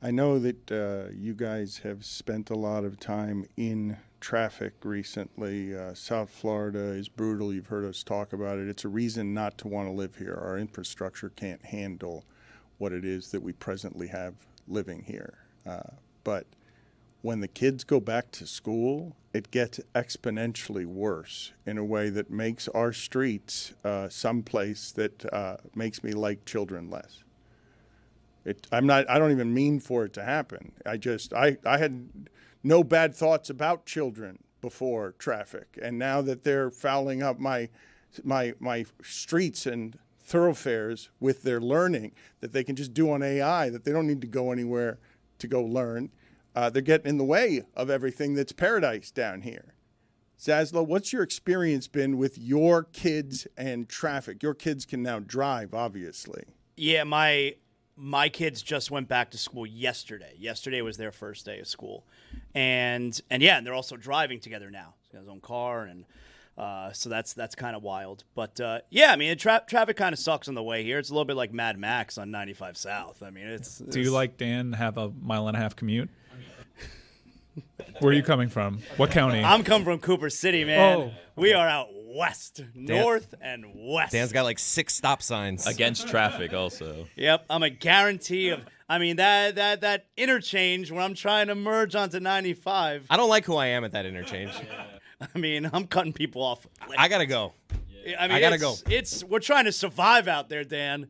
I know that you guys have spent a lot of time in traffic recently. South Florida is brutal. You've heard us talk about it. It's a reason not to want to live here. Our infrastructure can't handle what it is that we presently have living here. But when the kids go back to school, it gets exponentially worse in a way that makes our streets someplace that makes me like children less. I don't even mean for it to happen. I had no bad thoughts about children before traffic, and now that they're fouling up my streets and thoroughfares with their learning that they can just do on AI, that they don't need to go anywhere to go learn, they're getting in the way of everything that's paradise down here. Zaslow, what's your experience been with your kids and traffic? Your kids can now drive, obviously. Yeah, my kids just went back to school yesterday. Yesterday was their first day of school. And they're also driving together now. He's got his own car, and so that's kind of wild. But, traffic kind of sucks on the way here. It's a little bit like Mad Max on 95 South. I mean, it's... Do you, like Dan, have a mile-and-a-half commute? Where are you coming from? What county? I'm coming from Cooper City, man. Oh. We are out west, north and west. Dan's got like 6 stop signs. Against traffic also. Yep, I'm a guarantee of, that interchange when I'm trying to merge onto 95. I don't like who I am at that interchange. I'm cutting people off. I gotta go. I gotta go. We're trying to survive out there, Dan.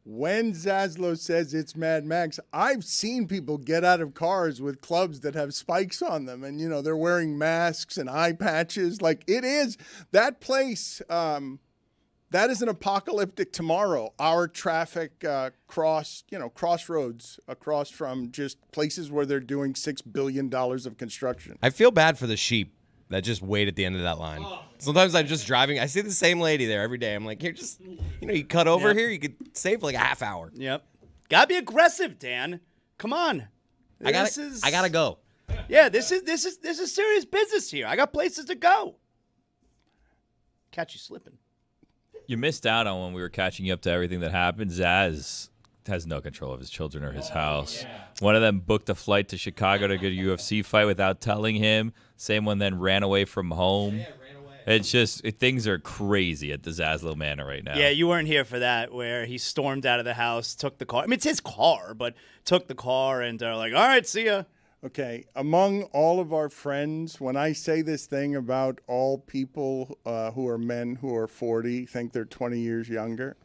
When Zaslow says it's Mad Max, I've seen people get out of cars with clubs that have spikes on them, and they're wearing masks and eye patches. Like, it is that place. That is an apocalyptic tomorrow. Our traffic crossroads across from just places where they're doing $6 billion of construction. I feel bad for the sheep that just wait at the end of that line. Sometimes I'm just driving. I see the same lady there every day. I'm like, here, just, you cut over here. You could save like a half hour. Yep. Gotta be aggressive, Dan. Come on. I gotta go. Yeah, this is serious business here. I got places to go. Catch you slipping. You missed out on when we were catching you up to everything that happened. Zaz has no control of his children or his house. Yeah. One of them booked a flight to Chicago to go to a UFC fight without telling him. Same one then ran away from home. Yeah, ran away. It's just, things are crazy at the Zaslow Manor right now. Yeah, you weren't here for that, where he stormed out of the house, took the car. I mean, it's his car, but took the car and like, all right, see ya. Okay, among all of our friends, when I say this thing about all people who are men who are 40 think they're 20 years younger,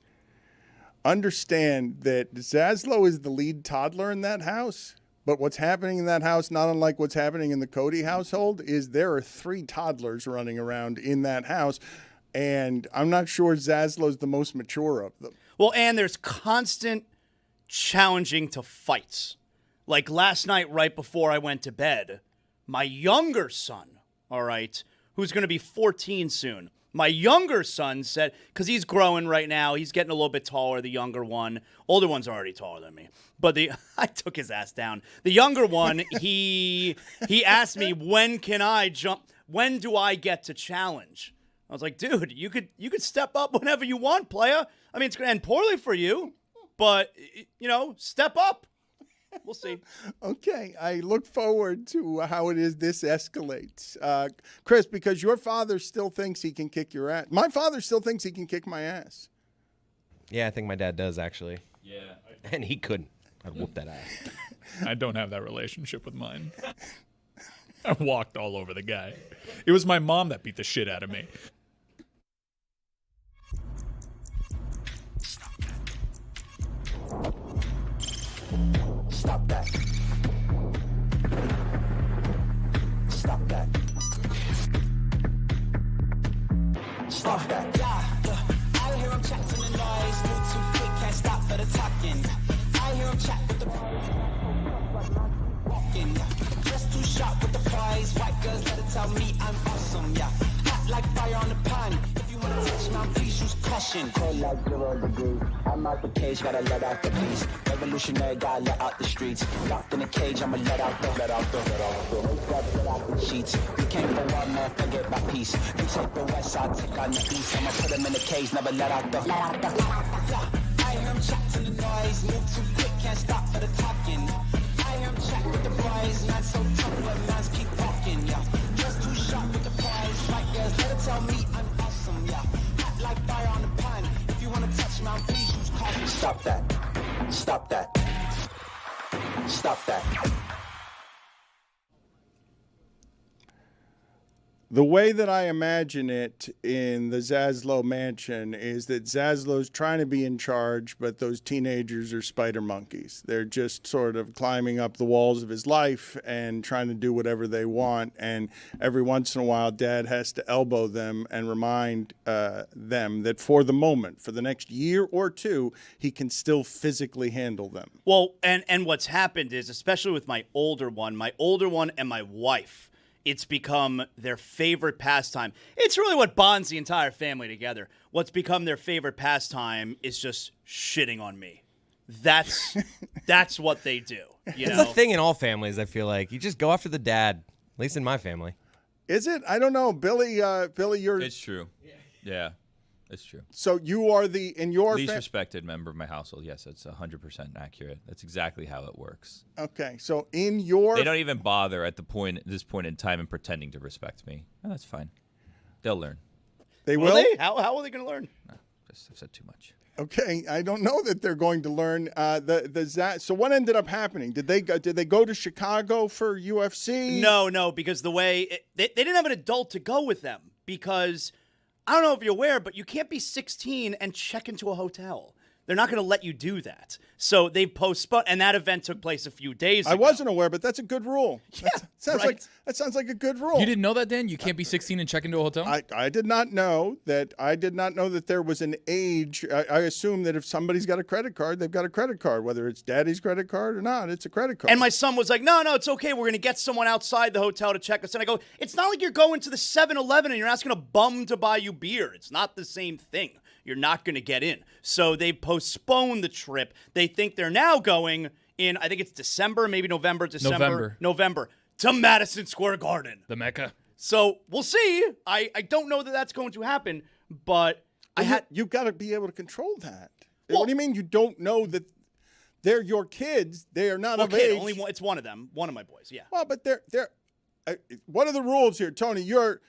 understand that Zaslow is the lead toddler in that house. But what's happening in that house, not unlike what's happening in the Cody household, is there are 3 toddlers running around in that house. And I'm not sure Zaslow's the most mature of them. Well, and there's constant challenging to fights. Like last night, right before I went to bed, my younger son, all right, who's going to be 14 soon, my younger son said, because he's growing right now, he's getting a little bit taller, the younger one. Older one's already taller than me. But I took his ass down. The younger one, he asked me, when can I jump? When do I get to challenge? I was like, dude, you could step up whenever you want, playa. I mean, it's going to end poorly for you, but, step up. We'll see. Okay. I look forward to how it is this escalates. Chris, because your father still thinks he can kick your ass. My father still thinks he can kick my ass. Yeah, I think my dad does, actually. Yeah. And he couldn't. I'd whoop that ass. I don't have that relationship with mine. I walked all over the guy. It was my mom that beat the shit out of me. Stop that. Stop that. Stop that. Yeah. I hear him chat to the noise. Move too quick, can't stop for the talking. I hear him chat with the walking. Just too sharp with the prize. White girls let it tell me I'm awesome. Yeah. Hot like fire on the pan. If you wanna touch my please use caution. Cold like 0 degrees. I'm out the cage, gotta let out the beast. Revolutionary, gotta let out the streets. Locked in a cage, I'ma let out the sheets. We came for one man, forget my peace. You take the west side, take on the east. I'ma put him in a cage, never let out the. I hear him chat to the noise, move too quick, can't stop for the talking. I chat with the boys, not so tough, but mans keep walking, yeah. Just too sharp with the prize, right girls, let her tell me I'm awesome, yeah. Hot like fire on the pan, if you wanna touch me, please use caution. Stop that, stop that, stop that. The way that I imagine it in the Zaslow mansion is that Zaslow's trying to be in charge, but those teenagers are spider monkeys. They're just sort of climbing up the walls of his life and trying to do whatever they want. And every once in a while, Dad has to elbow them and remind them that for the moment, for the next year or two, he can still physically handle them. Well, and what's happened is, especially with my older one and my wife, it's become their favorite pastime. It's really what bonds the entire family together. What's become their favorite pastime is just shitting on me. That's what they do. You It's know? a thing in all families, I feel like. You just go after the dad, at least in my family. Is it? I don't know. Billy, you're... It's true. Yeah, it's true. So you are in your... Least respected member of my household. Yes, that's 100% accurate. That's exactly how it works. Okay, so in your... They don't even bother at this point in time in pretending to respect me. Oh, that's fine. They'll learn. They Will will? they? How are they going to learn? No, I've said too much. Okay, I don't know that they're going to learn. So what ended up happening? Did they go to Chicago for UFC? No, because the way they didn't have an adult to go with them, because I don't know if you're aware, but you can't be 16 and check into a hotel. They're not going to let you do that. So they postponed, and that event took place a few days ago. I wasn't aware, but that's a good rule. Yeah, That sounds like a good rule. You didn't know that, Dan? You can't be 16 and check into a hotel? I did not know that. I did not know that there was an age. I assume that if somebody's got a credit card, they've got a credit card, whether it's daddy's credit card or not. It's a credit card. And my son was like, no, it's okay. We're going to get someone outside the hotel to check us. And I go, it's not like you're going to the 7-Eleven and you're asking a bum to buy you beer. It's not the same thing. You're not going to get in. So they postponed the trip. They think they're now going in, I think it's December, maybe November, November, to Madison Square Garden. The Mecca. So we'll see. I don't know that that's going to happen, but you've got to be able to control that. Well- What do you mean you don't know that they're your kids? They are not of age. only one, it's one of them, one of my boys, yeah. Well, but they're what are the rules here, Tony? You're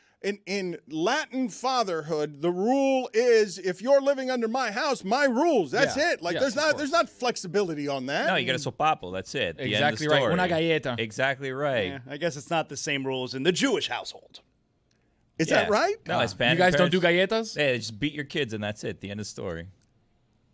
in Latin fatherhood. The rule is if you're living under my house, my rules. That's it. Like Yes, there's not flexibility on that. No, you got a sopapo. That's it. The end of the Exactly right. story. Una galleta. Exactly right. Yeah, I guess it's not the same rules in the Jewish household. Is that right? No, Hispanic You guys don't do parents- galletas? Yeah, they just beat your kids and that's it. The end of the story.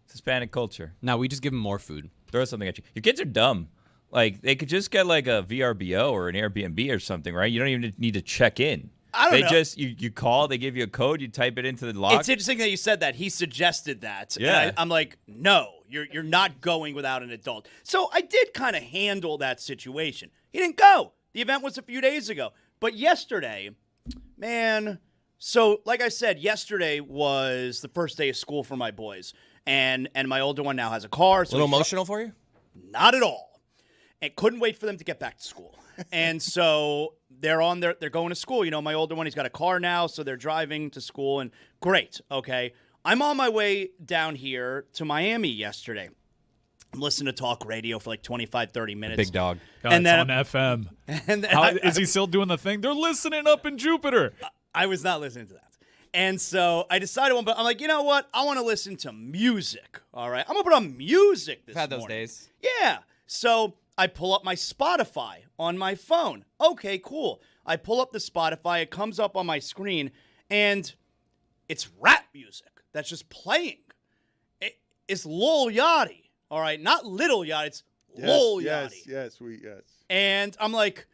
It's Hispanic culture. No, we just give them more food. Throw something at you. Your kids are dumb. Like, they could just get like a VRBO or an Airbnb or something, right? You don't even need to check in. I don't know. Just, you call, they give you a code, you type it into the lock. It's interesting that you said that. He suggested that. Yeah. And I'm like, no, you're not going without an adult. So I did kind of handle that situation. He didn't go. The event was a few days ago. But yesterday, man, so like I said, yesterday was the first day of school for my boys. And my older one now has a car. So A little he's- emotional for you? Not at all. And couldn't wait for them to get back to school. And so they're going to school. You know, my older one, he's got a car now, so they're driving to school. And great, okay. I'm on my way down here to Miami yesterday. I'm listening to talk radio for like 25, 30 minutes. Big dog. God, And it's then- on FM. And then Is he still doing the thing? They're listening up in Jupiter. I was not listening to that. And so I decided one, but I'm like, you know what? I want to listen to music. All right. I'm going to put on music this I've had those morning. days. Yeah. So I pull up my Spotify on my phone. Okay, cool. I pull up the Spotify. It comes up on my screen, and it's rap music that's just playing. It's Lil Yachty. All right. Not Little Yachty. It's Lil Yachty. Yes. And I'm like,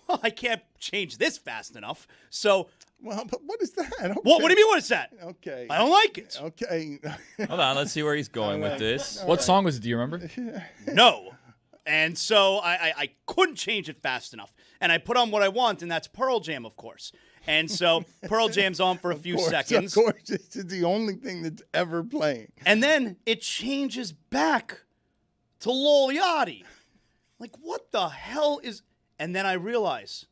well, I can't change this fast enough. So, Well, but what is that? Okay. what do you mean what is that? Okay. I don't like it. Okay. Hold on, let's see where he's going with this. What song was it? Do you remember? No. And so I couldn't change it fast enough. And I put on what I want, and that's Pearl Jam, of course. And so Pearl Jam's on for a few seconds. Of course, it's the only thing that's ever playing. And then it changes back to Lil Yachty. Like, what the hell is... And then I realize,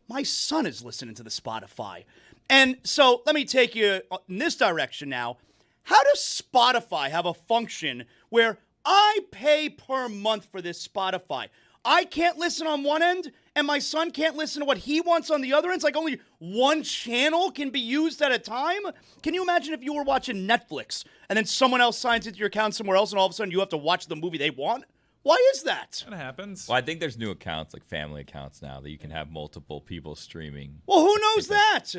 my son is listening to the Spotify. And so let me take you in this direction now. How does Spotify have a function where I pay per month for this Spotify. I can't listen on one end, and my son can't listen to what he wants on the other end. It's like only one channel can be used at a time. Can you imagine if you were watching Netflix and then someone else signs into your account somewhere else and all of a sudden you have to watch the movie they want? Why is that? That happens. Well, I think there's new accounts, like family accounts now, that you can have multiple people streaming. Well, who knows that?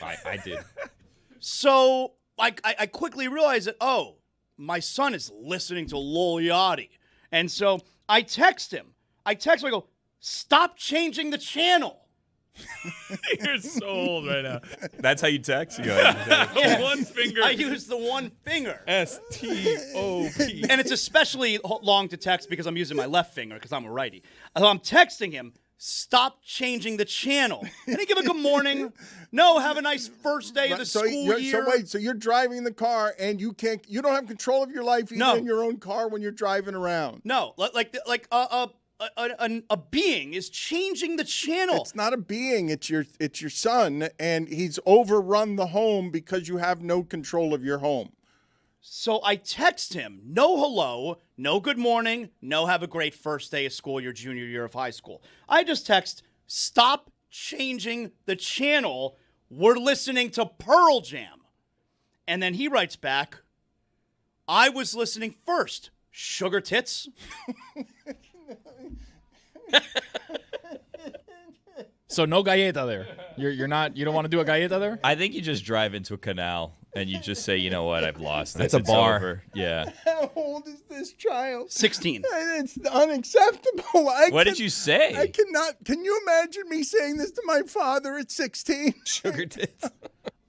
I did. So I quickly realized that, oh, my son is listening to Lil Yachty. And so I text him. I go, stop changing the channel. You're so old right now. That's how you text? You go, Yeah. One finger. I use the one finger. STOP. And it's especially long to text because I'm using my left finger because I'm a righty. So I'm texting him, stop changing the channel. And he give a good morning. No, have a nice first day of the school year. So you're driving the car and you don't have control of your life even in your own car when you're driving around. No, like a being is changing the channel. It's not a being, it's your son, and he's overrun the home because you have no control of your home. So I text him, no hello, no good morning, no have a great first day of school, your junior year of high school. I just text, stop changing the channel. We're listening to Pearl Jam. And then he writes back, I was listening first. Sugar tits. So no galleta there. You don't want to do a galleta there? I think you just drive into a canal and you just say, you know what, I've lost. That's a bar. Over. Yeah. How old is this child? 16. It's unacceptable. What did you say? I cannot. Can you imagine me saying this to my father at 16? Sugar tits.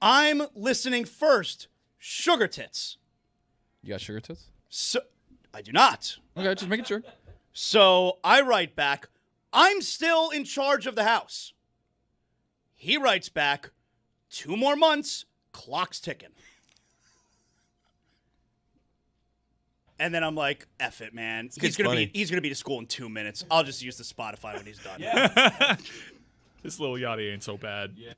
I'm listening first. Sugar tits. You got sugar tits? So I do not. Okay, just making sure. So I write back, I'm still in charge of the house. He writes back, 2 more months, clock's ticking. And then I'm like, F it, man. He's gonna be to school in 2 minutes. I'll just use the Spotify when he's done. This little Yachty ain't so bad. Yeah.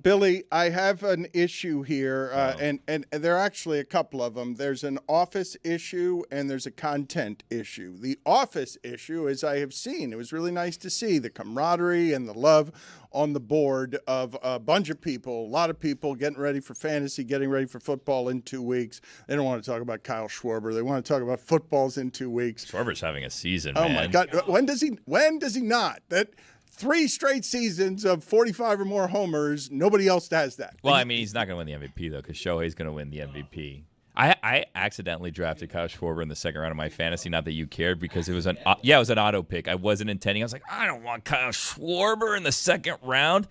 Billy, I have an issue here, and there are actually a couple of them. There's an office issue and there's a content issue. The office issue, as I have seen, it was really nice to see the camaraderie and the love on the board of a bunch of people, a lot of people getting ready for fantasy, getting ready for football in 2 weeks. They don't want to talk about Kyle Schwarber. They want to talk about footballs in 2 weeks. Schwarber's having a season, Oh, man. my God. When does he not? That 3 straight seasons of 45 or more homers, nobody else has that. Well, I mean, he's not going to win the MVP, though, because Shohei's going to win the MVP. I accidentally drafted Kyle Schwarber in the second round of my fantasy, not that you cared, because it was an auto pick. I wasn't intending. I was like, I don't want Kyle Schwarber in the second round.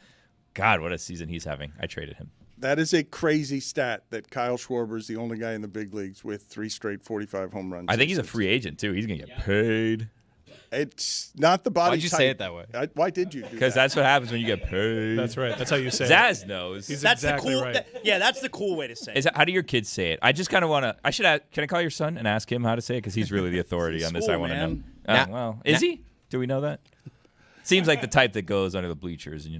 God, what a season he's having. I traded him. That is a crazy stat that Kyle Schwarber is the only guy in the big leagues with 3 straight 45 home runs. I think he's a free agent, too. He's going to get paid. It's not the body Why'd you type. say it that way? Why did you do that? Because that's what happens when you get paid. That's right. That's how you say it. Zaz knows. That's exactly the cool. right. That's the cool way to say it. How do your kids say it? I just kind of want to. I should ask. Can I call your son and ask him how to say it? Because he's really the authority on this. School, I want to know. man. Well, is he? Do we know that? Seems like the type that goes under the bleachers and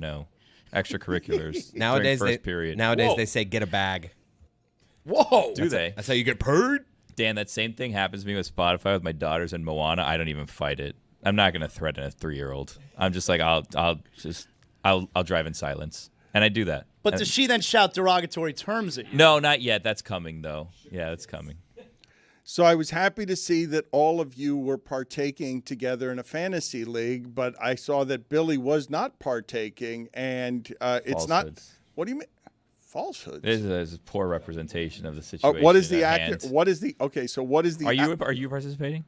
extracurriculars. Nowadays, during first period. Nowadays they say get a bag. Whoa. Do they? That's how you get paid. Dan, that same thing happens to me with Spotify with my daughters and Moana. I don't even fight it. I'm not going to threaten a 3-year-old. I'm just like, I'll drive in silence. And I do that. But does she then shout derogatory terms at you? No, not yet. That's coming, though. Yeah, that's coming. So I was happy to see that all of you were partaking together in a fantasy league, but I saw that Billy was not partaking, and it's not. Falsehoods. What do you mean? Falsehoods. This is a poor representation of the situation. What is the at accurate? hand. What is the? Okay, so what is the? Are you participating?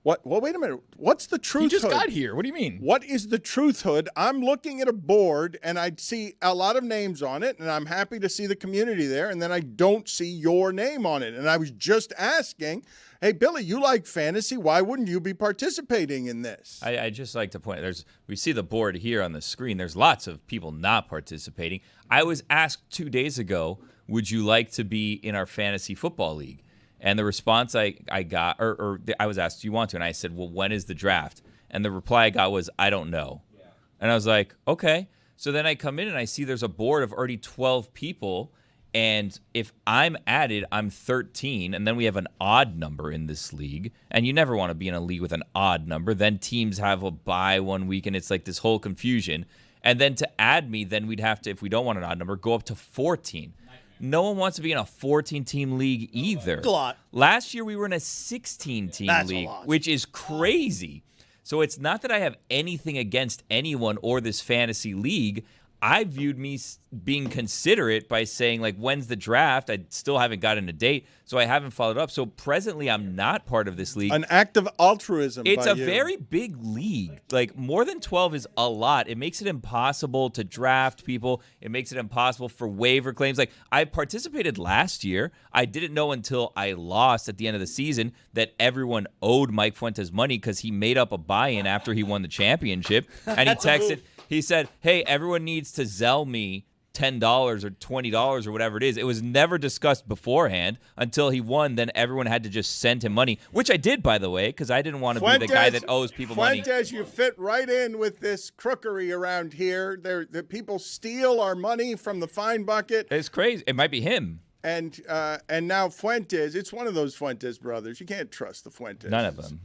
What? Well, wait a minute. What's the truth? He just hood? got here. What do you mean? What is the truth hood? I'm looking at a board and I see a lot of names on it, and I'm happy to see the community there, and then I don't see your name on it. And I was just asking, hey, Billy, you like fantasy. Why wouldn't you be participating in this? I just like to point we see the board here on the screen. There's lots of people not participating. I was asked 2 days ago, would you like to be in our fantasy football league? And the response I got, or I was asked, do you want to? And I said, well, when is the draft? And the reply I got was, I don't know. Yeah. And I was like, okay. So then I come in and I see there's a board of already 12 people. And if I'm added, I'm 13, and then we have an odd number in this league. And you never want to be in a league with an odd number. Then teams have a bye 1 week, and it's like this whole confusion. And then to add me, then we'd have to, if we don't want an odd number, go up to 14. No one wants to be in a 14-team league either. That's a lot. Last year, we were in a 16-team league, which is crazy. So it's not that I have anything against anyone or this fantasy league. I viewed me being considerate by saying, like, when's the draft? I still haven't gotten a date, so I haven't followed up. So presently, I'm not part of this league. An act of altruism. It's by a you. very big league. Like, more than 12 is a lot. It makes it impossible to draft people. It makes it impossible for waiver claims. Like, I participated last year. I didn't know until I lost at the end of the season that everyone owed Mike Fuentes money because he made up a buy-in after he won the championship. And he texted, he said, hey, everyone needs to Zelle me $10 or $20 or whatever it is. It was never discussed beforehand until he won. Then everyone had to just send him money, which I did, by the way, because I didn't want to be the guy that owes people money. Fuentes, you fit right in with this crookery around here. The people steal our money from the fine bucket. It's crazy. It might be him. And now Fuentes, it's one of those Fuentes brothers. You can't trust the Fuentes. None of them.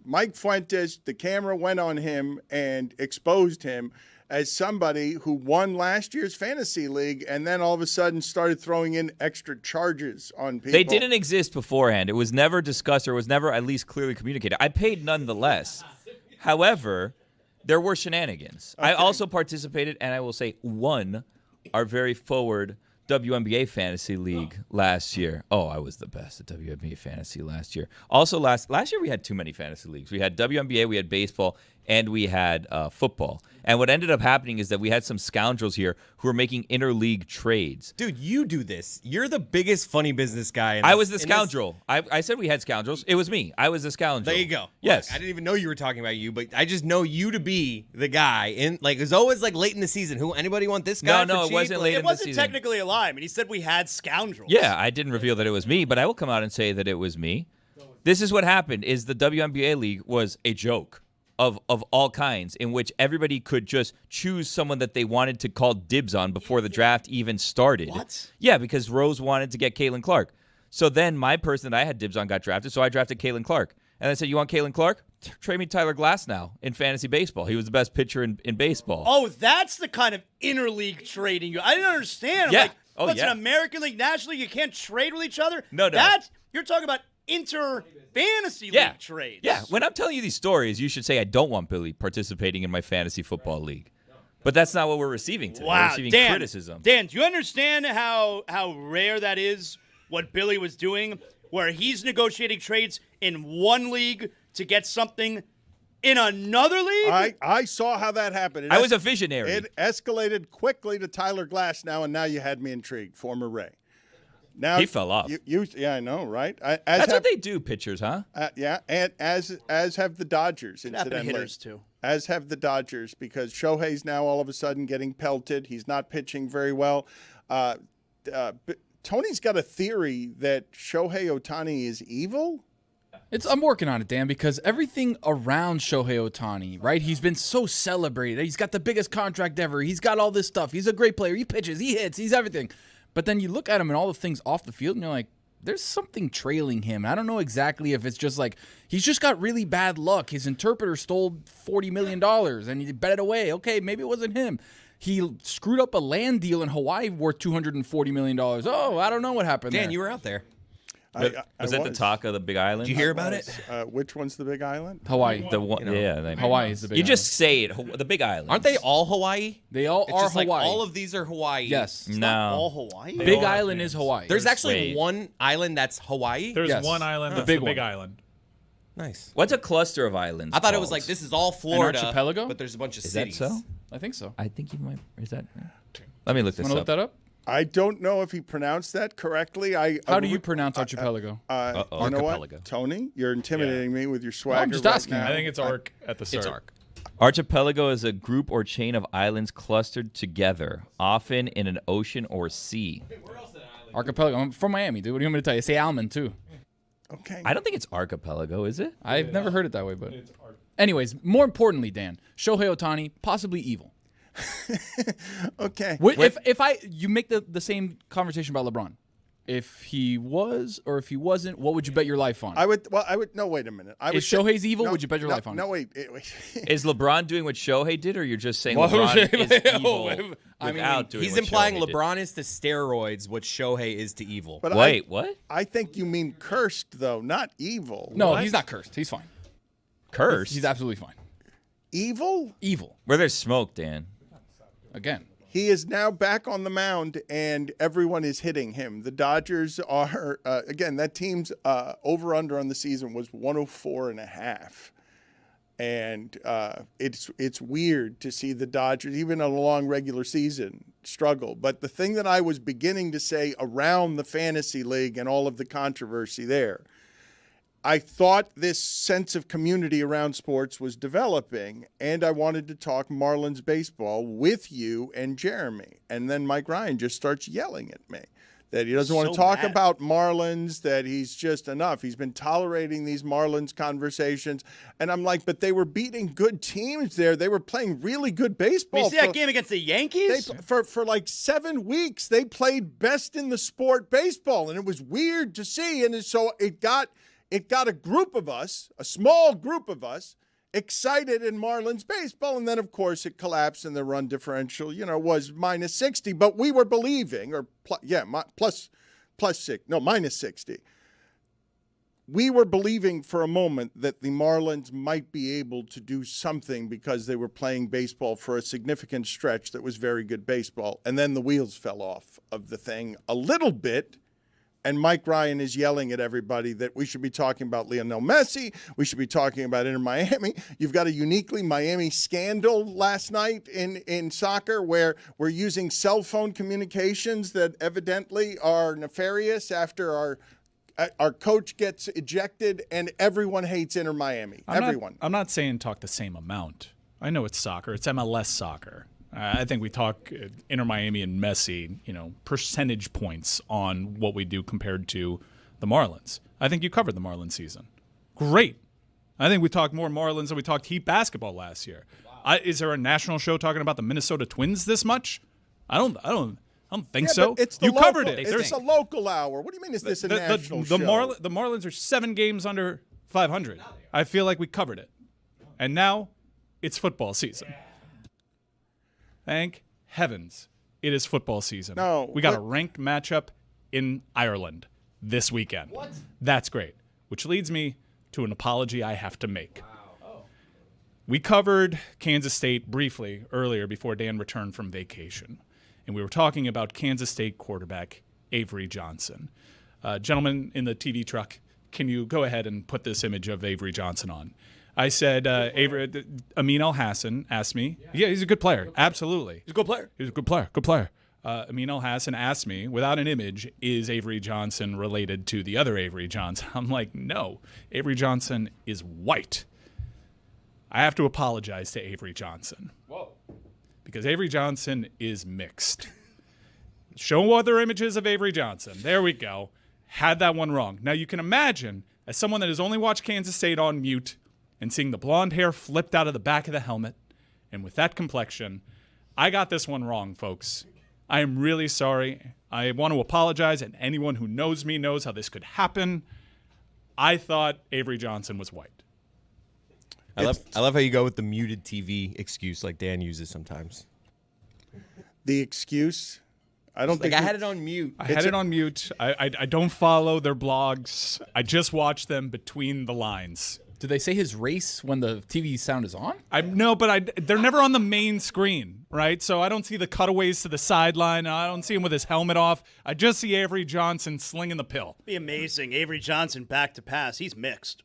Mike Fuentes, the camera went on him and exposed him as somebody who won last year's fantasy league and then all of a sudden started throwing in extra charges on people. They didn't exist beforehand. It was never discussed or was never at least clearly communicated. I paid nonetheless. However, there were shenanigans. Okay. I also participated, and I will say won our very forward WNBA Fantasy League last year. Oh, I was the best at WNBA Fantasy last year. Also, last year we had too many fantasy leagues. We had WNBA, we had baseball, and we had football. And what ended up happening is that we had some scoundrels here who were making interleague trades. Dude, you do this. You're the biggest funny business guy. I was the scoundrel. I said we had scoundrels. It was me. I was the scoundrel. There you go. Yes. Look, I didn't even know you were talking about you, but I just know you to be the guy. And like, it's always like late in the season. Anybody want this guy? No, for it cheap? wasn't late in the season. It wasn't technically a lie. I mean, he said we had scoundrels. Yeah, I didn't reveal that it was me, but I will come out and say that it was me. This is what happened, is the WNBA league was a joke of all kinds in which everybody could just choose someone that they wanted to call dibs on before the draft even started. What? Yeah, because Rose wanted to get Caitlin Clark. So then my person that I had dibs on got drafted, so I drafted Caitlin Clark. And I said, you want Caitlin Clark? Trade me Tyler Glasnow in fantasy baseball. He was the best pitcher in baseball. Oh, that's the kind of interleague trading. I didn't understand. I'm Yeah. like, Oh, what's yeah. an American League, National League? You can't trade with each other? No. You're talking about inter-fantasy Yeah. league trades. Yeah, when I'm telling you these stories, you should say I don't want Billy participating in my fantasy football league. But that's not what we're receiving today. We're Wow, receiving Dan, criticism. Dan, do you understand how rare that is, what Billy was doing, where he's negotiating trades in one league to get something in another league? I saw how that happened. I was a visionary. It escalated quickly to Tyler Glasnow, and now you had me intrigued. Former Ray. Now He fell off. Yeah, I know, right? That's what they do, pitchers, huh? Yeah, and as have the Dodgers, It happened to incidentally. hitters, too. As have the Dodgers, because Shohei's now all of a sudden getting pelted. He's not pitching very well. Tony's got a theory that Shohei Ohtani is evil. I'm working on it, Dan, because everything around Shohei Ohtani, right? He's been so celebrated. He's got the biggest contract ever. He's got all this stuff. He's a great player. He pitches. He hits. He's everything. But then you look at him and all the things off the field, and you're like, there's something trailing him. I don't know exactly if it's just like he's just got really bad luck. His interpreter stole $40 million, and he bet it away. Okay, maybe it wasn't him. He screwed up a land deal in Hawaii worth $240 million. Oh, I don't know what happened there. Dan, you were out there. Was that the talk of the Big Island? Did you hear about it? Which one's the Big Island? Hawaii. The one, Hawaii is the big You island. just say it. The Big Island. Aren't they all Hawaii? They all It's are just Hawaii. like all of these are Hawaii. Yes. All No. Hawaii? Big all have Island names. is Hawaii. There's actually Wait. one island that's Hawaii. There's Yes. one island The that's big the Big one. Island. Nice. What's a cluster of islands? I thought it was called? like this is all Florida. archipelago? But there's a bunch of Is that cities. so? I think so. I think you might. Is that? Let me look this Want to look up. that up? I don't know if he pronounced that correctly. How do you pronounce archipelago? You know what, Archipelago. Tony? You're intimidating me with your swagger. I'm just right asking. now. I think it's arc at the start. It's arc. Archipelago is a group or chain of islands clustered together, often in an ocean or sea. Archipelago. I'm from Miami, dude. What do you want me to tell you? Say almond, too. Okay. I don't think it's archipelago, is it? I've never heard it that way, but. Anyways, more importantly, Dan, Shohei Ohtani, possibly evil. Okay. If you make the same conversation about LeBron, if he was or if he wasn't, what would you bet your life on? I would. No, wait a minute. I would If Shohei's evil, would you bet your life on it? No, wait. Is LeBron doing what Shohei did, or you're just saying LeBron is evil without doing He's what implying Shohei did? LeBron is to steroids what Shohei is to evil. But Wait, what? I think you mean cursed, though, not evil. No, he's not cursed. He's fine. Cursed? He's absolutely fine. Evil? Evil. Where there's smoke, Dan. Again. He is now back on the mound, and everyone is hitting him. The Dodgers are, again, that team's over-under on the season was 104.5. And it's weird to see the Dodgers, even in a long regular season, struggle. But the thing that I was beginning to say around the fantasy league and all of the controversy there, I thought this sense of community around sports was developing, and I wanted to talk Marlins baseball with you and Jeremy. And then Mike Ryan just starts yelling at me that he doesn't want to talk about Marlins, that he's just enough. He's been tolerating these Marlins conversations. And I'm like, but they were beating good teams there. They were playing really good baseball. You see that game against the Yankees? For like 7 weeks, they played best in the sport baseball, and it was weird to see. And so it got a group of us, a small group of us, excited in Marlins baseball. And then, of course, it collapsed and the run differential, was minus 60. But we were believing, minus 60. We were believing for a moment that the Marlins might be able to do something because they were playing baseball for a significant stretch that was very good baseball. And then the wheels fell off of the thing a little bit. And Mike Ryan is yelling at everybody that we should be talking about Lionel Messi. We should be talking about Inter Miami. You've got a uniquely Miami scandal last night in soccer where we're using cell phone communications that evidently are nefarious after our coach gets ejected, and everyone hates Inter Miami. Everyone. I'm not saying talk the same amount. I know it's soccer. It's MLS soccer. I think we talk Inter Miami and Messi, percentage points on what we do compared to the Marlins. I think you covered the Marlins season. Great. I think we talked more Marlins than we talked Heat basketball last year. Wow. Is there a national show talking about the Minnesota Twins this much? I don't think so. It's you local, covered it. It's a local hour. What do you mean? Is this a national show? The Marlins are 7 games under 500. I feel like we covered it, and now it's football season. Thank heavens it is football season. No, we got a ranked matchup in Ireland this weekend. What? That's great. Which leads me to an apology I have to make. Wow. Oh. We covered Kansas State briefly earlier before Dan returned from vacation, and we were talking about Kansas State quarterback Avery Johnson. Gentlemen in the TV truck, can you go ahead and put this image of Avery Johnson on? I said, Amin Al-Hassan asked me. Yeah, he's a good player. Absolutely. He's a good player. He's a good player. Good player. Amin Al-Hassan asked me, without an image, is Avery Johnson related to the other Avery Johnson? I'm like, no. Avery Johnson is white. I have to apologize to Avery Johnson. Whoa. Because Avery Johnson is mixed. Show other images of Avery Johnson. There we go. Had that one wrong. Now, you can imagine, as someone that has only watched Kansas State on mute, and seeing the blonde hair flipped out of the back of the helmet, and with that complexion, I got this one wrong, folks. I am really sorry. I want to apologize, and anyone who knows me knows how this could happen. I thought Avery Johnson was white. I love how you go with the muted TV excuse like Dan uses sometimes. The excuse? I don't think I had it on mute. I had it on mute. I don't follow their blogs. I just watch them between the lines. Do they say his race when the TV sound is on? They're never on the main screen, right? So I don't see the cutaways to the sideline. I don't see him with his helmet off. I just see Avery Johnson slinging the pill. Be amazing. Avery Johnson back to pass. He's mixed.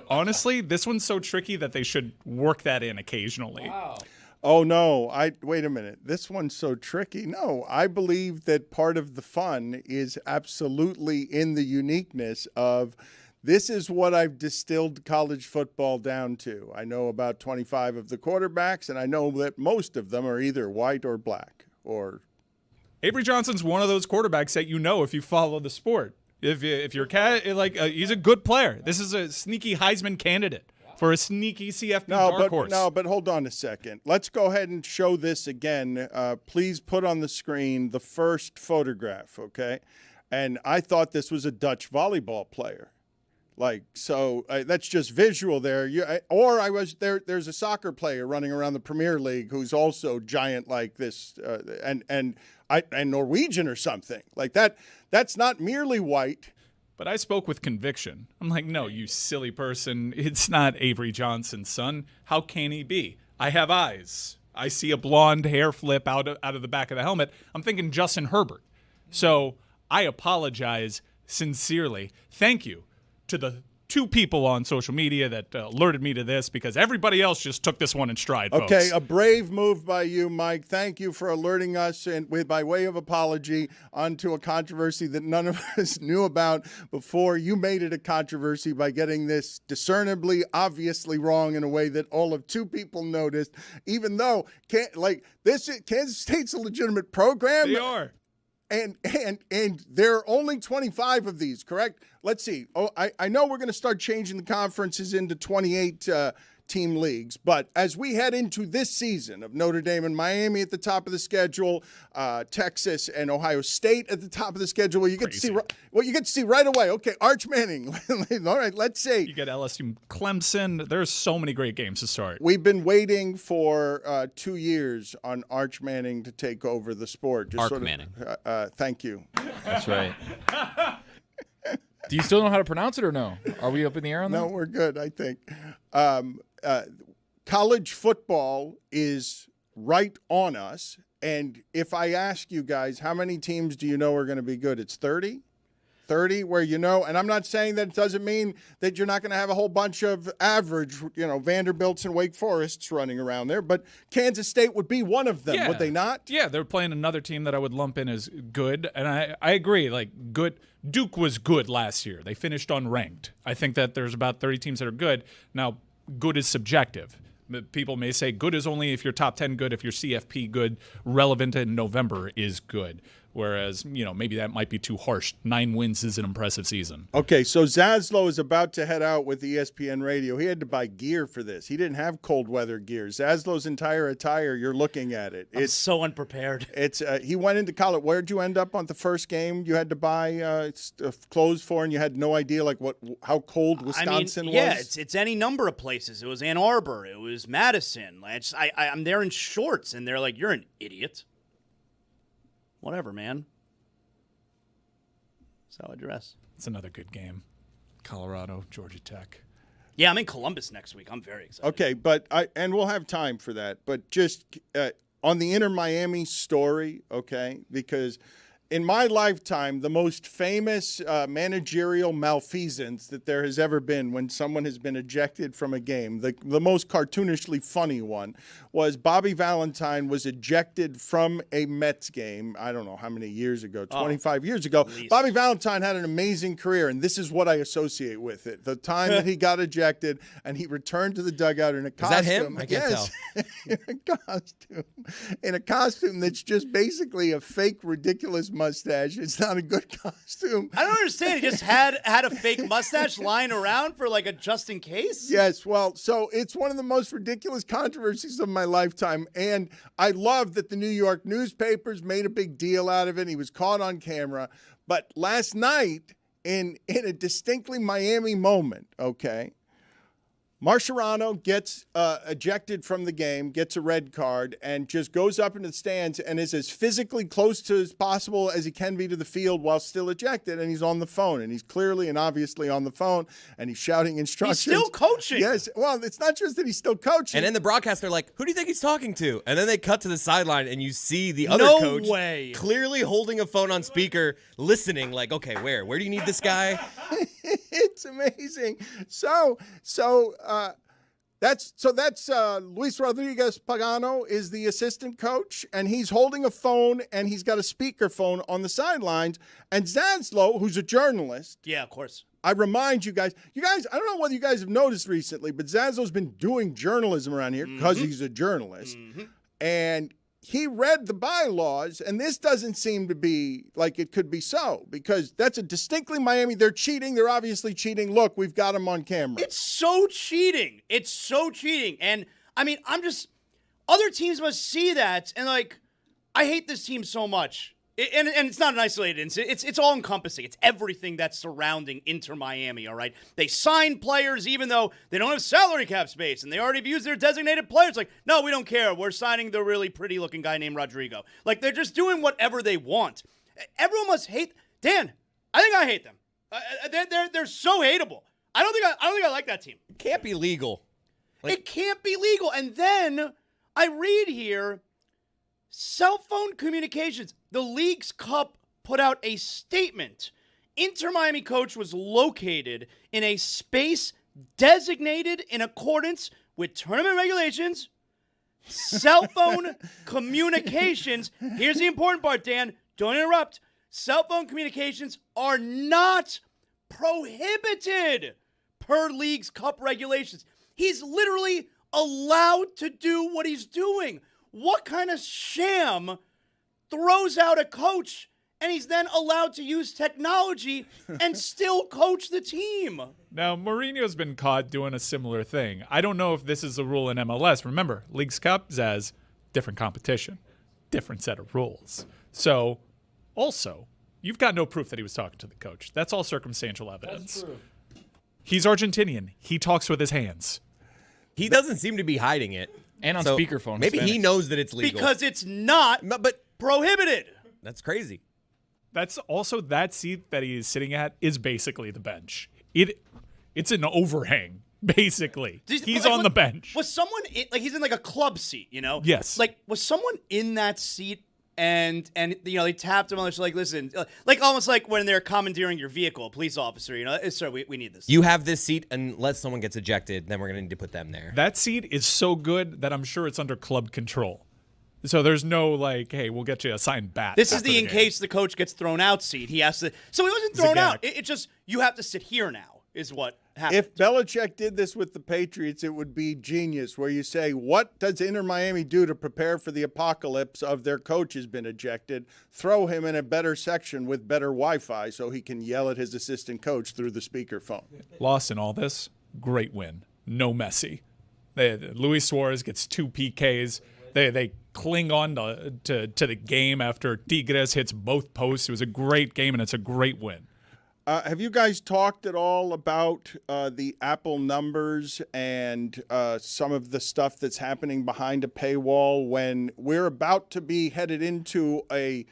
Honestly, this one's so tricky that they should work that in occasionally. Wow. Oh, no. Wait a minute. This one's so tricky. No, I believe that part of the fun is absolutely in the uniqueness of this is what I've distilled college football down to. I know about 25 of the quarterbacks, and I know that most of them are either white or black. Or Avery Johnson's one of those quarterbacks that if you follow the sport. If you're he's a good player. This is a sneaky Heisman candidate for a sneaky CFP No, dark horse. but hold on a second. Let's go ahead and show this again. Please put on the screen the first photograph, okay? And I thought this was a Dutch volleyball player. Like, so that's just visual there. There's a soccer player running around the Premier League who's also giant like this, and Norwegian or something like that. That's not merely white. But I spoke with conviction. I'm like, no, you silly person. It's not Avery Johnson's son. How can he be? I have eyes. I see a blonde hair flip out of the back of the helmet. I'm thinking Justin Herbert. So I apologize sincerely. Thank you to the 2 people on social media that alerted me to this, because everybody else just took this one in stride, folks. Okay, a brave move by you, Mike. Thank you for alerting us and by way of apology onto a controversy that none of us knew about before. You made it a controversy by getting this discernibly, obviously wrong in a way that all of 2 people noticed, even though Kansas State's a legitimate program. They are. And there are only 25 of these, correct? Let's see. Oh, I know we're going to start changing the conferences into 28 team leagues, but as we head into this season of Notre Dame and Miami at the top of the schedule, Texas and Ohio State at the top of the schedule, you get to see right away. Okay, Arch Manning. All right, let's see. You get LSU, Clemson. There's so many great games to start. We've been waiting for 2 years on Arch Manning to take over the sport. Manning. Thank you. That's right. Do you still know how to pronounce it or no? Are we up in the air on that? No, we're good, I think. College football is right on us. And if I ask you guys, how many teams do you know are going to be good? It's 30? 30 where you know, and I'm not saying that it doesn't mean that you're not going to have a whole bunch of average, Vanderbilts and Wake Forests running around there, but Kansas State would be one of them, would they not? Yeah, they're playing another team that I would lump in as good, and I agree, like good. Duke was good last year. They finished unranked. I think that there's about 30 teams that are good. Now, good is subjective. People may say good is only if you're top 10 good, if you're CFP good, relevant in November is good. Whereas, maybe that might be too harsh. 9 wins is an impressive season. Okay, so Zaslow is about to head out with ESPN Radio. He had to buy gear for this. He didn't have cold weather gear. Zaslow's entire attire, you're looking at it. I'm so unprepared. He went into college. Where'd you end up on the first game you had to buy clothes for, and you had no idea how cold Wisconsin was? Yeah, it's any number of places. It was Ann Arbor. It was Madison. I'm there in shorts, and they're like, "You're an idiot." Whatever, man. That's how I dress. It's another good game. Colorado, Georgia Tech. Yeah, I'm in Columbus next week. I'm very excited. Okay, and we'll have time for that. But just on the Inter Miami story, okay, because in my lifetime, the most famous managerial malfeasance that there has ever been when someone has been ejected from a game, the most cartoonishly funny one, was Bobby Valentine was ejected from a Mets game, I don't know how many years ago, 25 years ago. Bobby Valentine had an amazing career, and this is what I associate with it. The time that he got ejected, and he returned to the dugout in a costume. Is that him? I can't tell. In a costume that's just basically a fake, ridiculous mustache. It's not a good costume. I don't understand. He just had a fake mustache lying around for a just in case? Yes, well, so it's one of the most ridiculous controversies of my lifetime, and I love that the New York newspapers made a big deal out of it. He was caught on camera. But last night, in a distinctly Miami moment, okay, Marcherano gets ejected from the game, gets a red card, and just goes up into the stands and is as physically close to as possible as he can be to the field while still ejected. And he's on the phone, and he's clearly and obviously on the phone, and he's shouting instructions. He's still coaching. Yes. Well, it's not just that he's still coaching. And in the broadcast, they're like, who do you think he's talking to? And then they cut to the sideline, and you see the other No coach way. clearly holding a phone on speaker, listening, like, okay, where do you need this guy? It's amazing. That's Luis Rodriguez Pagano is the assistant coach, and he's holding a phone, and he's got a speakerphone on the sidelines. And Zaslow, who's a journalist. Yeah, of course. I remind you guys, I don't know whether you guys have noticed recently, but Zaslow's been doing journalism around here because he's a journalist. Mm-hmm. And he read the bylaws, and this doesn't seem to be like it could be so, because that's a distinctly Miami. They're cheating. They're obviously cheating. Look, we've got them on camera. It's so cheating. It's so cheating. And, I mean, other teams must see that, and, like, I hate this team so much. And it's not an isolated incident. It's all encompassing. It's everything that's surrounding Inter Miami, all right? They sign players even though they don't have salary cap space, and they already have used their designated players. Like, no, we don't care. We're signing the really pretty-looking guy named Rodrigo. Like, they're just doing whatever they want. Everyone must hate. Dan, I think I hate them. They're so hateable. I don't think I like that team. It can't be legal. It can't be legal. And then I read here, cell phone communications. The League's Cup put out a statement. Inter Miami coach was located in a space designated in accordance with tournament regulations, cell phone communications. Here's the important part, Dan. Don't interrupt. Cell phone communications are not prohibited per League's Cup regulations. He's literally allowed to do what he's doing. What kind of sham throws out a coach and he's then allowed to use technology and still coach the team? Now, Mourinho's been caught doing a similar thing. I don't know if this is a rule in MLS. Remember, League's Cup, Zaz, different competition, different set of rules. So, also, you've got no proof that he was talking to the coach. That's all circumstantial evidence. That's true. He's Argentinian. He talks with his hands. He doesn't seem to be hiding it. And on speakerphone. Maybe he knows that it's legal. Because it's not but prohibited. That's crazy. That's also that seat that he is sitting at is basically the bench. It's an overhang, basically. He's on the bench. Was someone he's in like a club seat, you know? Yes. Like, was someone in that seat and you know, they tapped him on the shoulder, like, listen, like almost like when they're commandeering your vehicle, a police officer, you know, sir, we need this. You have this seat unless someone gets ejected, then we're going to need to put them there. That seat is so good that I'm sure it's under club control. So there's no like, hey, we'll get you a signed bat. This is the in case the coach gets thrown out seat. He has to. So he wasn't thrown out. It just, you have to sit here now is what happened. If Belichick did this with the Patriots, it would be genius, where you say, what does Inter Miami do to prepare for the apocalypse of their coach has been ejected? Throw him in a better section with better Wi-Fi so he can yell at his assistant coach through the speakerphone. Lost in all this, great win. No Messi. Luis Suarez gets 2 PKs. They cling on to the game after Tigres hits both posts. It was a great game, and it's a great win. Have you guys talked at all about the Apple numbers and some of the stuff that's happening behind a paywall when we're about to be headed into a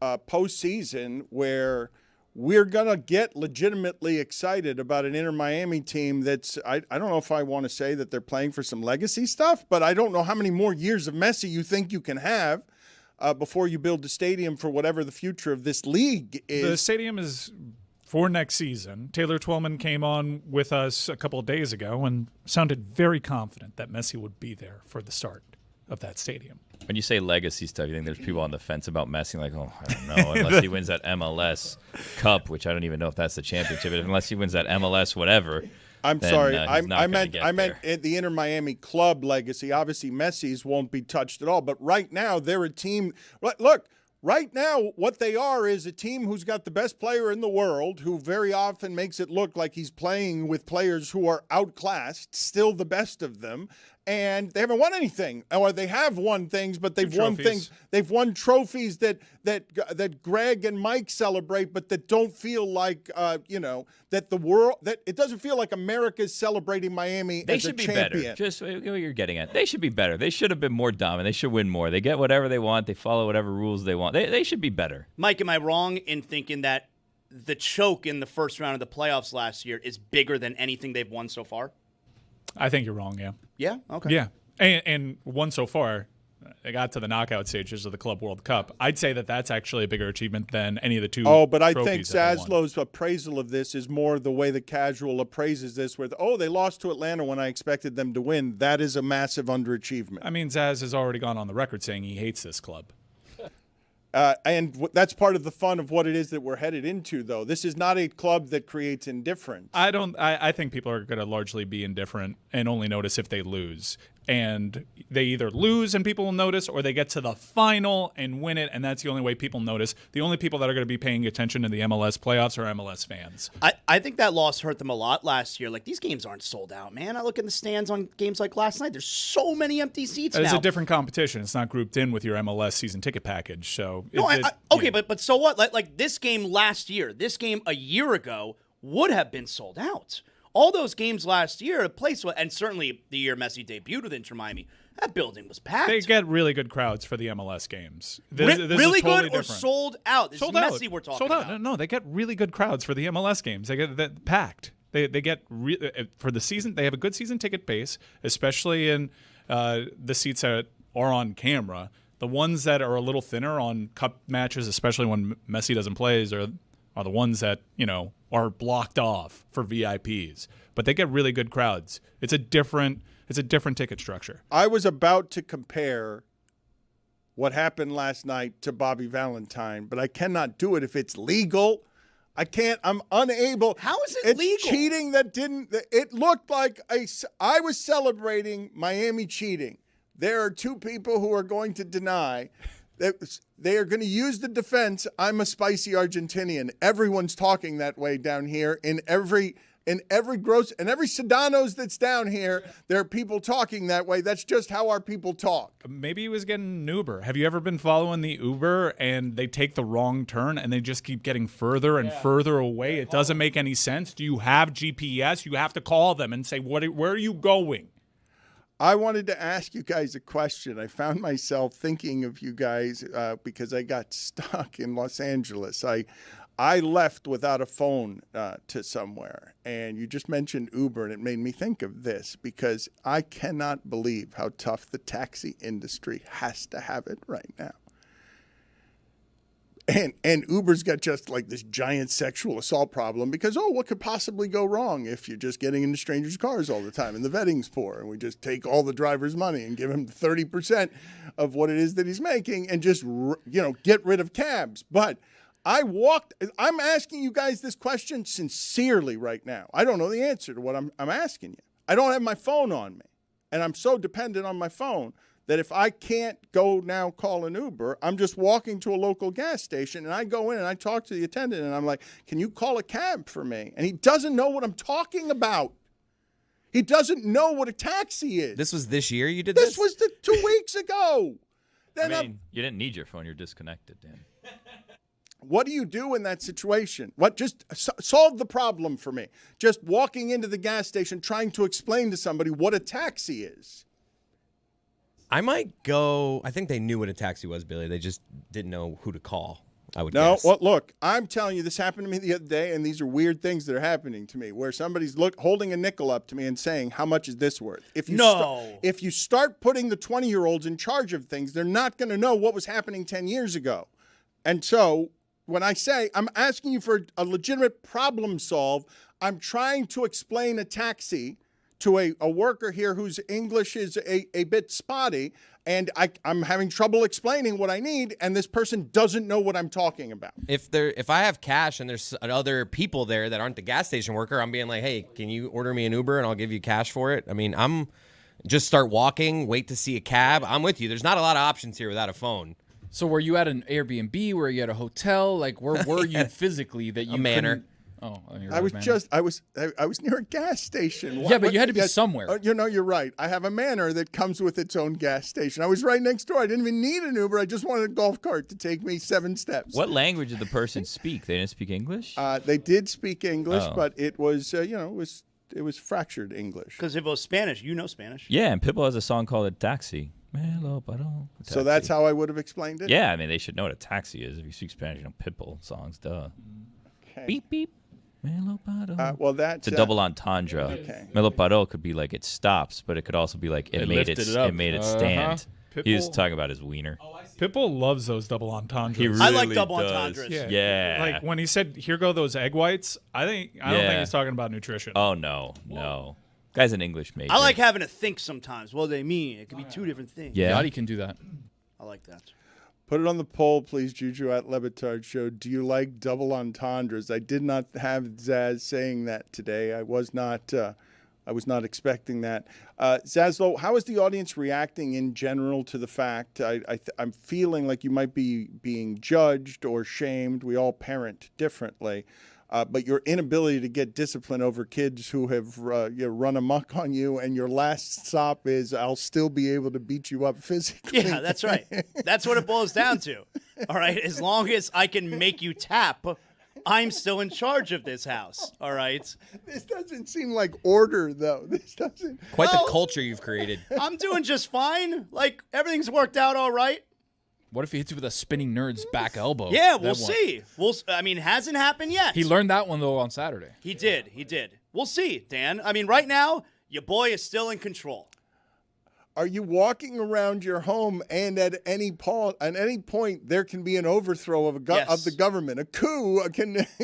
postseason where we're going to get legitimately excited about an Inter Miami team that's, I don't know if I want to say that they're playing for some legacy stuff, but I don't know how many more years of Messi you think you can have before you build a stadium for whatever the future of this league is. The stadium is for next season. Taylor Twellman came on with us a couple of days ago and sounded very confident that Messi would be there for the start of that stadium. When you say legacy stuff, you think there's people on the fence about Messi, like, oh, I don't know, unless he wins that MLS Cup, which I don't even know if that's the championship, but unless he wins that MLS whatever. I'm then, sorry. I meant the Inter Miami club legacy. Obviously, Messi's won't be touched at all. But right now, they're a team. Look, right now, what they are is a team who's got the best player in the world, who very often makes it look like he's playing with players who are outclassed, still the best of them. And they haven't won anything, or they have won things, but they've won things. They've won trophies that Greg and Mike celebrate, but that don't feel like that the world, that it doesn't feel like America's celebrating Miami they as a should be champion. better. Just what you're getting at. They should be better. They should have been more dominant. They should win more. They get whatever they want. They follow whatever rules they want. They should be better. Mike, am I wrong in thinking that the choke in the first round of the playoffs last year is bigger than anything they've won so far? I think you're wrong, yeah. Yeah? Okay. Yeah. And one so far, they got to the knockout stages of the Club World Cup. I'd say that that's actually a bigger achievement than any of the two but I think trophies that they won. Zaslow's appraisal of this is more the way the casual appraises this with, they lost to Atlanta when I expected them to win. That is a massive underachievement. I mean, Zaz has already gone on the record saying he hates this club. And that's part of the fun of what it is that we're headed into, though. This is not a club that creates indifference. I think people are going to largely be indifferent and only notice if they lose. and they either lose and people will notice, or they get to the final and win it, and that's the only way people notice. The only people that are going to be paying attention to the MLS playoffs are MLS fans. I think that loss hurt them a lot last year. Like, these games aren't sold out, man. I look in the stands on games like last night. There's so many empty seats now. It's a different competition. It's not grouped in with your MLS season ticket package. So okay, but so what? Like this game last year, this game a year ago would have been sold out. All those games last year, the place was, and certainly the year Messi debuted with Inter Miami, that building was packed. They get really good crowds for the MLS games. This really is totally good or different. sold out? This Sold is out. Messi we're talking Sold out. about. No, they get really good crowds for the MLS games. They get that packed. They get for the season. They have a good season ticket base, especially in the seats that are on camera. The ones that are a little thinner on cup matches, especially when Messi doesn't play, are the ones that are blocked off for VIPs. But they get really good crowds. It's a different ticket structure. I was about to compare what happened last night to Bobby Valentine, but I cannot do it if it's legal. I can't. I'm unable. How is it it's legal? Cheating that didn't. It looked like I was celebrating Miami cheating. There are two people who are going to deny that they are going to use the defense. I'm a spicy Argentinian. Everyone's talking that way down here in every Sedano's that's down here, there are people talking that way. That's just how our people talk. Maybe he was getting an Uber. Have you ever been following the Uber and they take the wrong turn and they just keep getting further and further away? It doesn't make any sense. Do you have GPS? You have to call them and say, where are you going? I wanted to ask you guys a question. I found myself thinking of you guys because I got stuck in Los Angeles. I left without a phone to somewhere, and you just mentioned Uber, and it made me think of this because I cannot believe how tough the taxi industry has to have it right now. And Uber's got just like this giant sexual assault problem because, what could possibly go wrong if you're just getting into strangers' cars all the time and the vetting's poor and we just take all the driver's money and give him 30% of what it is that he's making and just, get rid of cabs. But I'm asking you guys this question sincerely right now. I don't know the answer to what I'm asking you. I don't have my phone on me, and I'm so dependent on my phone that if I can't go now call an Uber, I'm just walking to a local gas station, and I go in and I talk to the attendant, and I'm like, can you call a cab for me? And he doesn't know what I'm talking about. He doesn't know what a taxi is. This was this year you did this? This was 2 weeks ago. You didn't need your phone. You're disconnected, Dan. What do you do in that situation? Just solve the problem for me. Just walking into the gas station trying to explain to somebody what a taxi is. I might go. I think they knew what a taxi was, Billy. They just didn't know who to call, I would guess. No, look, I'm telling you, this happened to me the other day, and these are weird things that are happening to me, where somebody's holding a nickel up to me and saying, how much is this worth? If you start putting the 20-year-olds in charge of things, they're not going to know what was happening 10 years ago. And so when I say I'm asking you for a legitimate problem solve, I'm trying to explain a taxi to a worker here whose English is a bit spotty, and I'm having trouble explaining what I need, and this person doesn't know what I'm talking about. If I have cash and there's other people there that aren't the gas station worker, I'm being like, hey, can you order me an Uber and I'll give you cash for it? I mean, I'm just start walking, wait to see a cab. I'm with you. There's not a lot of options here without a phone. So were you at an Airbnb? Were you at a hotel? Like, where were you physically that you A manor. couldn't- Oh, I was near a gas station. Yeah, but you had to be somewhere. You're right. I have a manor that comes with its own gas station. I was right next door. I didn't even need an Uber. I just wanted a golf cart to take me 7 steps. What language did the person speak? They didn't speak English? They did speak English, Oh. but it was, it was fractured English. Because if it was Spanish, you know Spanish. Yeah, and Pitbull has a song called "A Taxi." So that's how I would have explained it? Yeah, I mean, they should know what a taxi is. If you speak Spanish, you know Pitbull songs, duh. Okay. Beep, beep. Well, that's It's a double entendre. Okay. Me lo paró could be like it stops, but it could also be like it made lifted it up. it stand. He was Pitbull- talking about his wiener. Pitbull loves those double entendres. He I like really double does. entendres. Yeah. Like when he said, "Here go those egg whites," I don't think he's talking about nutrition. Oh no. Guy's an English major. I like having to think sometimes. What do they mean? It could be two different things. Yeah. Yachty can do that. I like that. Put it on the poll, please, Juju at Le Batard Show. Do you like double entendres? I did not have Zaz saying that today. I was not I was not expecting that. Zaslow, how is the audience reacting in general to the fact? I'm feeling like you might be being judged or shamed. We all parent differently. But your inability to get discipline over kids who have run amok on you, and your last stop is, I'll still be able to beat you up physically. Yeah, that's right. That's what it boils down to. All right? As long as I can make you tap, I'm still in charge of this house. All right? This doesn't seem like order, though. This doesn't. Quite the culture you've created. I'm doing just fine. Like, everything's worked out all right. What if he hits you with a spinning nerd's back elbow? Yeah, we'll see. It hasn't happened yet. He learned that one, though, on Saturday. He did. We'll see, Dan. I mean, right now, your boy is still in control. Are you walking around your home, and at any point there can be an overthrow of the government, a coup?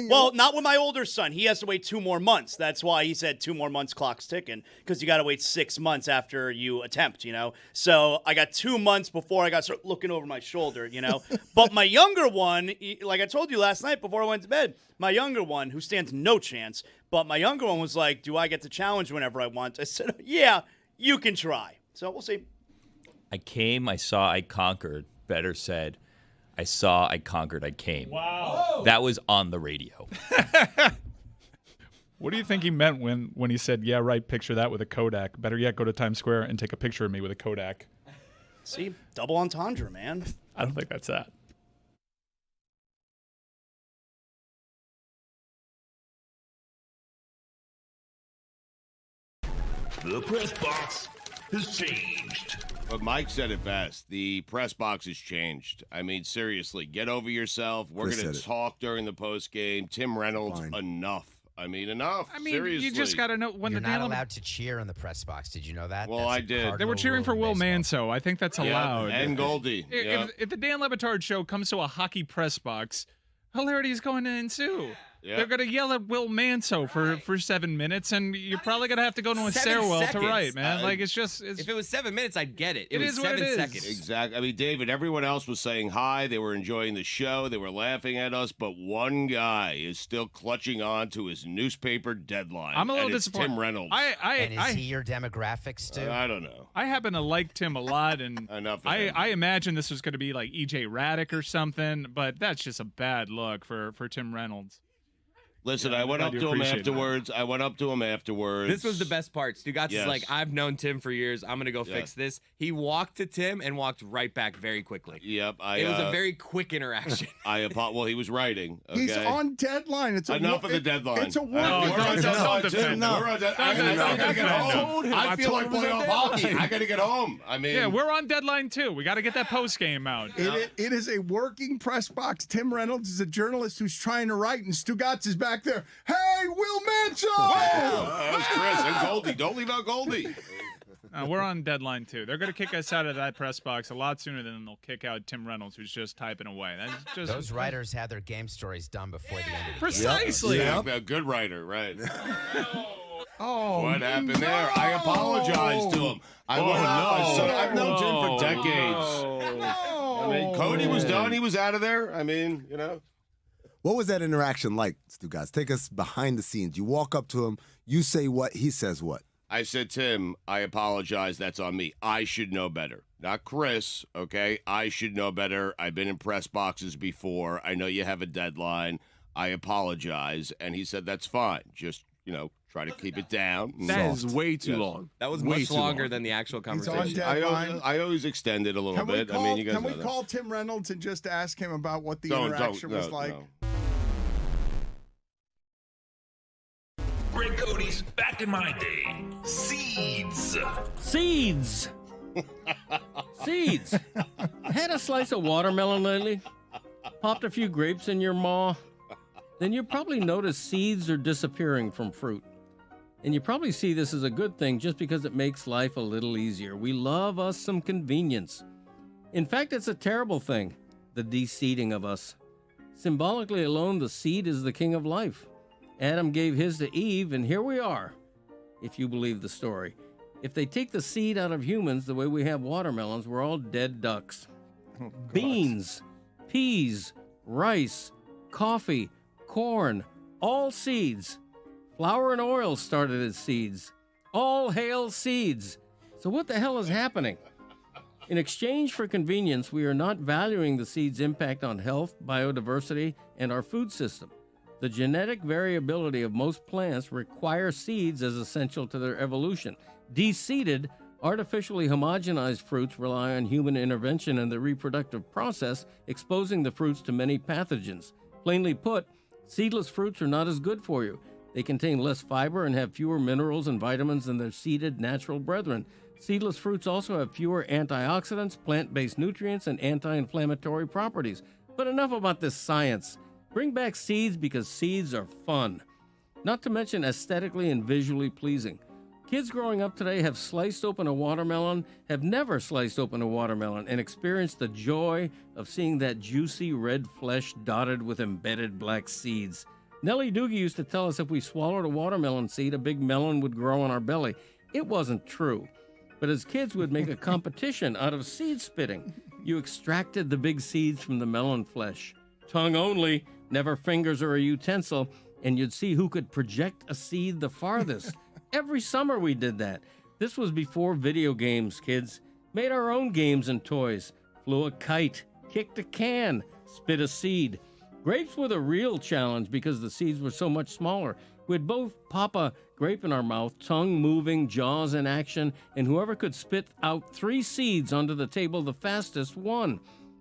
Well, not with my older son. He has to wait 2 more months. That's why he said 2 more months, clock's ticking, because you got to wait 6 months after you attempt, So I got 2 months before I got to start looking over my shoulder, But my younger one, like I told you last night before I went to bed, my younger one, who stands no chance, but my younger one was like, do I get to challenge whenever I want? I said, yeah, you can try. So we'll see. I came, I saw, I conquered. Better said, I saw, I conquered, I came. Wow. That was on the radio. What do you think he meant when he said, yeah, right, picture that with a Kodak? Better yet, go to Times Square and take a picture of me with a Kodak. See, double entendre, man. I don't think that's that. The press box has changed. But Mike said it best. The press box has changed. I mean, seriously, get over yourself. We're going to talk during the post game. Tim Reynolds, enough. I mean, enough. I mean, seriously. you just got to know when You're the not allowed to cheer in the press box. Did you know that? Well, I did. They were cheering for Will Manso. I think that's allowed. And Goldie. If the Dan Le Batard Show comes to a hockey press box, hilarity is going to ensue. Yeah. They're going to yell at Will Manso for 7 minutes, and you're probably going to have to go to a stairwell to write, man. If it was 7 minutes, I'd get it. It was is what 7 it is. seconds. Exactly. I mean, David, everyone else was saying hi. They were enjoying the show. They were laughing at us. But one guy is still clutching on to his newspaper deadline. I'm a little and it's disappointed. Tim Reynolds. And is he your demographics, too? I don't know. I happen to like Tim a lot, and Enough of him. I imagine this was going to be like E.J. Raddick or something, but that's just a bad look for Tim Reynolds. Listen, I went up to him afterwards. This was the best part. Stugotz Yes. is like, I've known Tim for years. I'm going to go fix this. He walked to Tim and walked right back very quickly. Yep. It was a very quick interaction. Well, he was writing. Okay? He's on deadline. It's enough of the deadline. It's a work. We're on deadline, Tim. We're on deadline. I got to get home. I feel like playoff hockey. I got to get home. I mean, Yeah, we're on deadline too. We got to get that post game out. It is a working press box. Tim Reynolds is a journalist who's trying to write, and Stugotz is back there. Hey, Will Manso! that was Chris and Goldie. Don't leave out Goldie. We're on deadline too. They're going to kick us out of that press box a lot sooner than they'll kick out Tim Reynolds, who's just typing away. That's just Those writers had their game stories done before the end of the game. precisely. Yeah, a good writer, right? Oh, What happened there? I apologized to him. I've known Tim for decades. I mean, Cody was done. He was out of there. I mean, What was that interaction like, Stugotz? Take us behind the scenes. You walk up to him, you say what, he says what? I said, Tim, I apologize. That's on me. I should know better. Not Chris, okay? I should know better. I've been in press boxes before. I know you have a deadline. I apologize. And he said, that's fine. Just, try to keep it down. That is way too long. That was Way much too longer long. than the actual He's on conversation. deadline. I always extend it a little Can we bit. call, I mean, you guys can we know that. call Tim Reynolds and just ask him about what the Don't, interaction was no, like? no. Greg Cody's back in my day. Seeds. Seeds. Seeds. Had a slice of watermelon lately? Popped a few grapes in your maw? Then you probably notice seeds are disappearing from fruit. And you probably see this as a good thing just because it makes life a little easier. We love us some convenience. In fact, it's a terrible thing, the de-seeding of us. Symbolically alone, the seed is the king of life. Adam gave his to Eve, and here we are, if you believe the story. If they take the seed out of humans the way we have watermelons, we're all dead ducks. Beans, peas, rice, coffee, corn, all seeds. Flour and oil started as seeds. All hail seeds. So what the hell is happening? In exchange for convenience, we are not valuing the seed's impact on health, biodiversity, and our food system. The genetic variability of most plants require seeds as essential to their evolution. De-seeded, artificially homogenized fruits rely on human intervention in the reproductive process, exposing the fruits to many pathogens. Plainly put, seedless fruits are not as good for you. They contain less fiber and have fewer minerals and vitamins than their seeded natural brethren. Seedless fruits also have fewer antioxidants, plant-based nutrients, and anti-inflammatory properties. But enough about this science. Bring back seeds because seeds are fun. Not to mention aesthetically and visually pleasing. Kids growing up today have sliced open a watermelon, have never sliced open a watermelon, and experienced the joy of seeing that juicy red flesh dotted with embedded black seeds. Nellie Doogie used to tell us if we swallowed a watermelon seed, a big melon would grow on our belly. It wasn't true. But as kids would make a competition out of seed spitting. You extracted the big seeds from the melon flesh. Tongue only, never fingers or a utensil, and you'd see who could project a seed the farthest. Every summer we did that. This was before video games, kids. Made our own games and toys. Flew a kite, kicked a can, spit a seed. Grapes were the real challenge because the seeds were so much smaller. We'd both pop a grape in our mouth, tongue moving, jaws in action, and whoever could spit out 3 seeds onto the table the fastest won.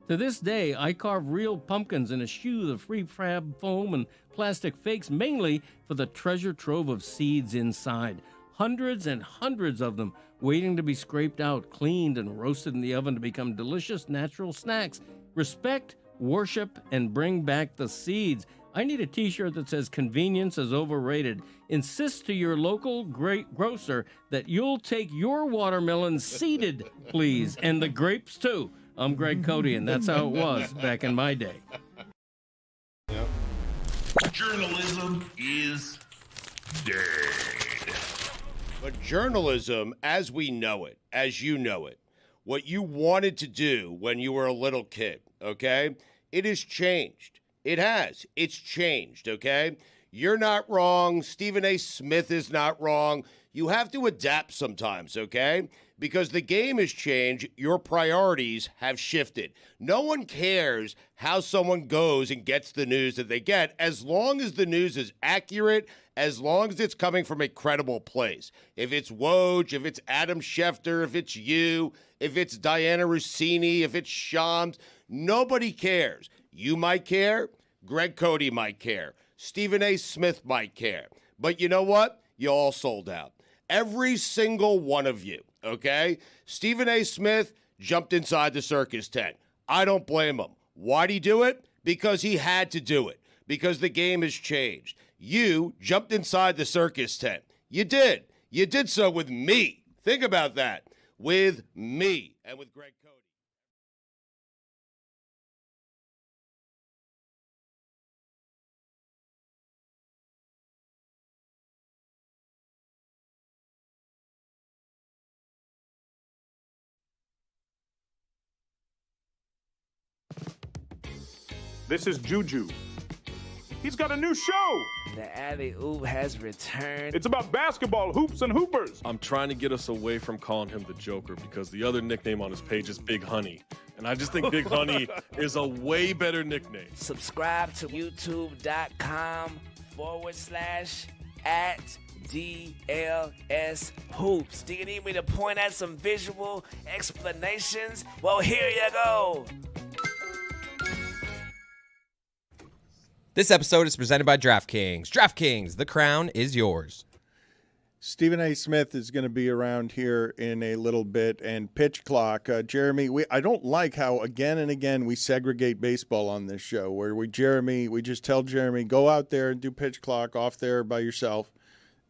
To this day, I carve real pumpkins and eschew the free-fab foam and plastic fakes, mainly for the treasure trove of seeds inside. Hundreds and hundreds of them waiting to be scraped out, cleaned, and roasted in the oven to become delicious natural snacks. Respect, worship, and bring back the seeds. I need a t-shirt that says convenience is overrated. Insist to your local grocer that you'll take your watermelon seeded, please, and the grapes too. I'm Greg Cody, and that's how it was back in my day. Journalism is dead. But journalism, as we know it, as you know it, what you wanted to do when you were a little kid, okay, it has changed. It has. It's changed, okay? You're not wrong. Stephen A. Smith is not wrong. You have to adapt sometimes, okay? Because the game has changed. Your priorities have shifted. No one cares how someone goes and gets the news that they get as long as the news is accurate, as long as it's coming from a credible place. If it's Woj, if it's Adam Schefter, if it's you, if it's Diana Rossini, if it's Shams, nobody cares. You might care. Greg Cody might care. Stephen A. Smith might care. But you know what? You all sold out. Every single one of you, okay? Stephen A. Smith jumped inside the circus tent. I don't blame him. Why'd he do it? Because he had to do it. Because the game has changed. You jumped inside the circus tent. You did. You did so with me. Think about that. With me and with Greg Cody. This is Juju. He's got a new show. The alley-oop has returned. It's about basketball, hoops, and hoopers. I'm trying to get us away from calling him the Joker because the other nickname on his page is Big Honey. And I just think Big Honey is a way better nickname. Subscribe to youtube.com/@DLS Hoops. Do you need me to point at some visual explanations? Well, here you go. This episode is presented by DraftKings. DraftKings, the crown is yours. Stephen A. Smith is going to be around here in a little bit, and Pitch Clock. Jeremy, I don't like how again and again we segregate baseball on this show, where we just tell Jeremy, go out there and do Pitch Clock off there by yourself.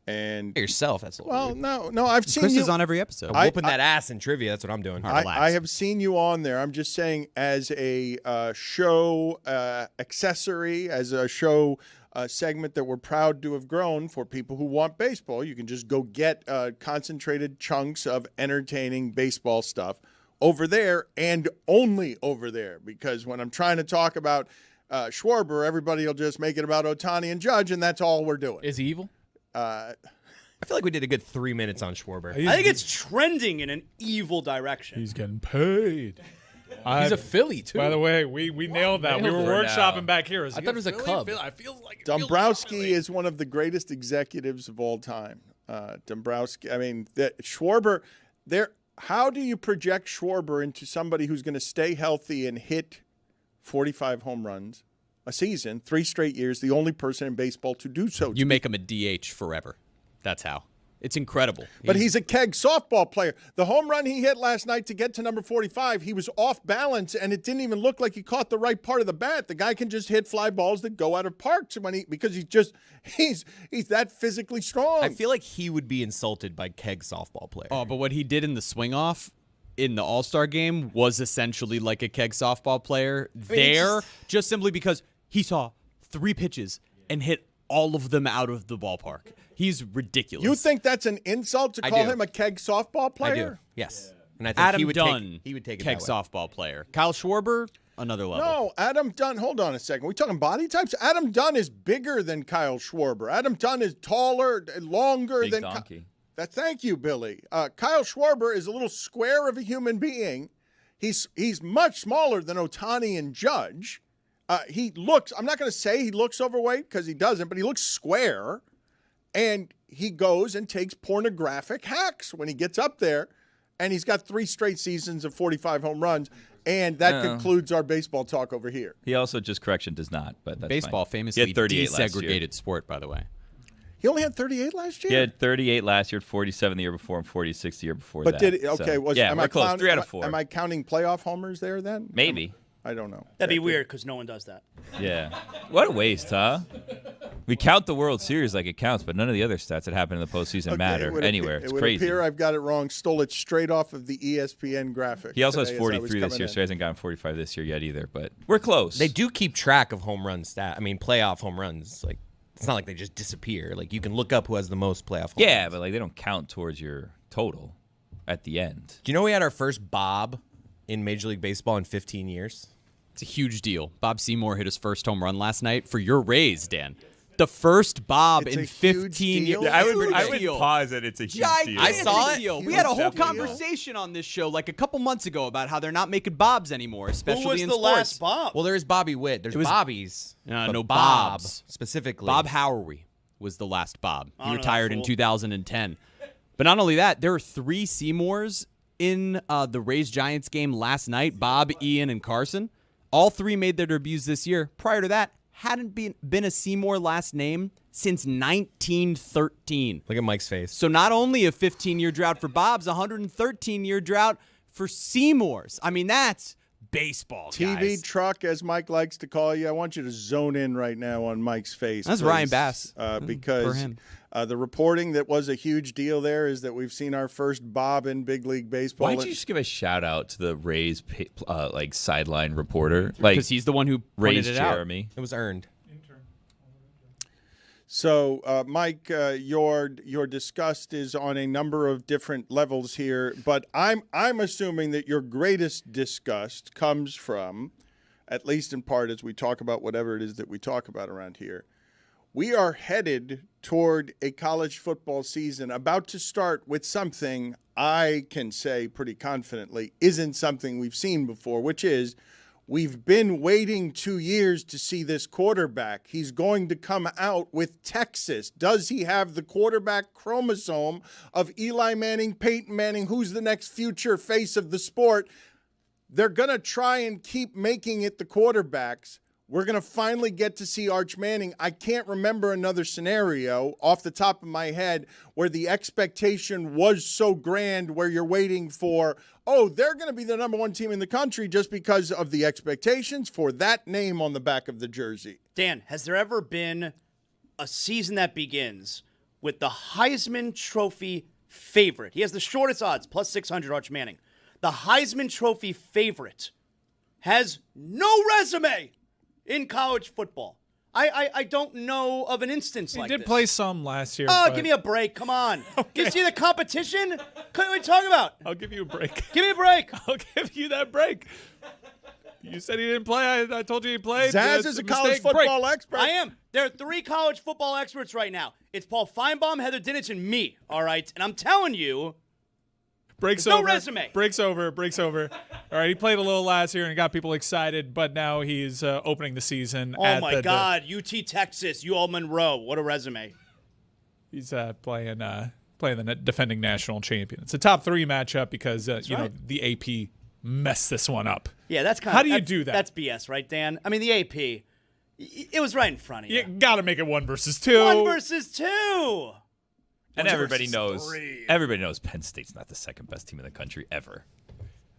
And yourself, that's a little weird. No, I've seen Chris you is on every episode. I'm whooping that ass in trivia. That's what I'm doing. I have seen you on there. I'm just saying, as a show accessory, as a show segment that we're proud to have grown for people who want baseball, you can just go get concentrated chunks of entertaining baseball stuff over there and only over there. Because when I'm trying to talk about Schwarber, everybody will just make it about Ohtani and Judge, and that's all we're doing. Is he evil? I feel like we did a good 3 minutes on Schwarber. I think it's trending in an evil direction. He's getting paid. He's a Philly, too. By the way, we nailed that. We were workshopping back here. I thought it was a Cub. I feel like Dombrowski is one of the greatest executives of all time. Dombrowski, I mean, Schwarber, how do you project Schwarber into somebody who's going to stay healthy and hit 45 home runs a season, 3 straight years, the only person in baseball to do so? You make him a DH forever. That's how. It's incredible. But he's a keg softball player. The home run he hit last night to get to number 45, he was off balance, and it didn't even look like he caught the right part of the bat. The guy can just hit fly balls that go out of parks because he's that physically strong. I feel like he would be insulted by keg softball players. Oh, but what he did in the swing off in the All-Star game was essentially like a keg softball player just simply because he saw 3 pitches and hit all of them out of the ballpark. He's ridiculous. You think that's an insult to call him a keg softball player? I do. Yes. And I think Adam he would Dunn, he would take it keg that way. softball player. Kyle Schwarber, another level. No, Adam Dunn. Hold on a second. We talking body types? Adam Dunn is bigger than Kyle Schwarber. Adam Dunn is taller, longer Big than. donkey. Thank you, Billy. Kyle Schwarber is a little square of a human being. He's much smaller than Ohtani and Judge. He looks. I'm not going to say he looks overweight because he doesn't, but he looks square. And he goes and takes pornographic hacks when he gets up there. And he's got 3 straight seasons of 45 home runs. And that concludes our baseball talk over here. He also, just correction, does not. But that's baseball fine. famously He had 38 last year. desegregated sport, by the way. He only had 38 last year? He had 38 last year, 47 the year before, and 46 the year before But that. am I close. clowning- 3 out of 4. Am I counting playoff homers there then? Maybe. I don't know. That'd be weird because no one does that. Yeah. What a waste, huh? We count the World Series like it counts, but none of the other stats that happen in the postseason matter anywhere. It's it would crazy. appear I've got it wrong. Stole it straight off of the ESPN graphic. He also has today as I was 43 this coming year, in. so he hasn't gotten 45 this year yet either. But we're close. They do keep track of home run playoff home runs. Like, it's not like they just disappear. Like, you can look up who has the most playoff home runs. but like they don't count towards your total at the end. Do you know we had our first Bob in Major League Baseball in 15 years? It's a huge deal. Bob Seymour hit his first home run last night for your Rays, Dan. The first Bob in 15 years. Yeah, I would pause it. It's a huge deal. I saw it. Huge We had a whole deal. conversation on this show like a couple months ago about how they're not making Bobs anymore, especially Who was in the sports. last Bob? Well, there is Bobby Witt. There's Bobbies. but no Bob Bobs. specifically. Bob Howery was the last Bob. He Honor that retired in fool. 2010. But not only that, there are 3 Seymours in the Rays-Giants game last night, Bob, Ian, and Carson. All 3 made their debuts this year. Prior to that, hadn't been a Seymour last name since 1913. Look at Mike's face. So not only a 15-year drought for Bob's, a 113-year drought for Seymours. I mean, that's baseball, TV guys. truck, as Mike likes to call you. I want you to zone in right now on Mike's face. That's please. Ryan Bass. For Because him. the reporting that was a huge deal there is that we've seen our first Bob in big league baseball. Why don't you just give a shout out to the Rays sideline reporter? Like, Because he's the one who Rays pointed it out. Jeremy. It was earned. So, Mike, your disgust is on a number of different levels here, but I'm assuming that your greatest disgust comes from, at least in part, as we talk about whatever it is that we talk about around here. We are headed toward a college football season about to start with something I can say pretty confidently isn't something we've seen before, which is we've been waiting 2 years to see this quarterback. He's going to come out with Texas. Does he have the quarterback chromosome of Eli Manning, Peyton Manning? Who's the next future face of the sport? They're going to try and keep making it the quarterbacks. We're going to finally get to see Arch Manning. I can't remember another scenario off the top of my head where the expectation was so grand where you're waiting for, oh, they're going to be the number 1 team in the country just because of the expectations for that name on the back of the jersey. Dan, has there ever been a season that begins with the Heisman Trophy favorite? He has the shortest odds, plus 600, Arch Manning. The Heisman Trophy favorite has no resume in college football. I don't know of an instance like this. He did play some last year. Oh, but give me a break. Come on. You see the competition? What are we talking about? I'll give you a break. Give me a break. I'll give you that break. You said he didn't play. I told you he played. Zaz is a college football expert. I am. There are 3 college football experts right now. It's Paul Feinbaum, Heather Dinich, and me. All right, and I'm telling you, breaks there's over. no resume. Breaks over. All right, he played a little last year and got people excited, but now he's opening the season. Oh my God, UT Texas, UL Monroe. What a resume. He's playing the defending national champion. It's a top 3 matchup because the AP messed this one up. Yeah, that's kind of. How do you do that? That's BS, right, Dan? I mean, the AP, it was right in front of you. You got to make it 1 versus 2. 1 versus 2. And everybody knows Penn State's not the second best team in the country ever.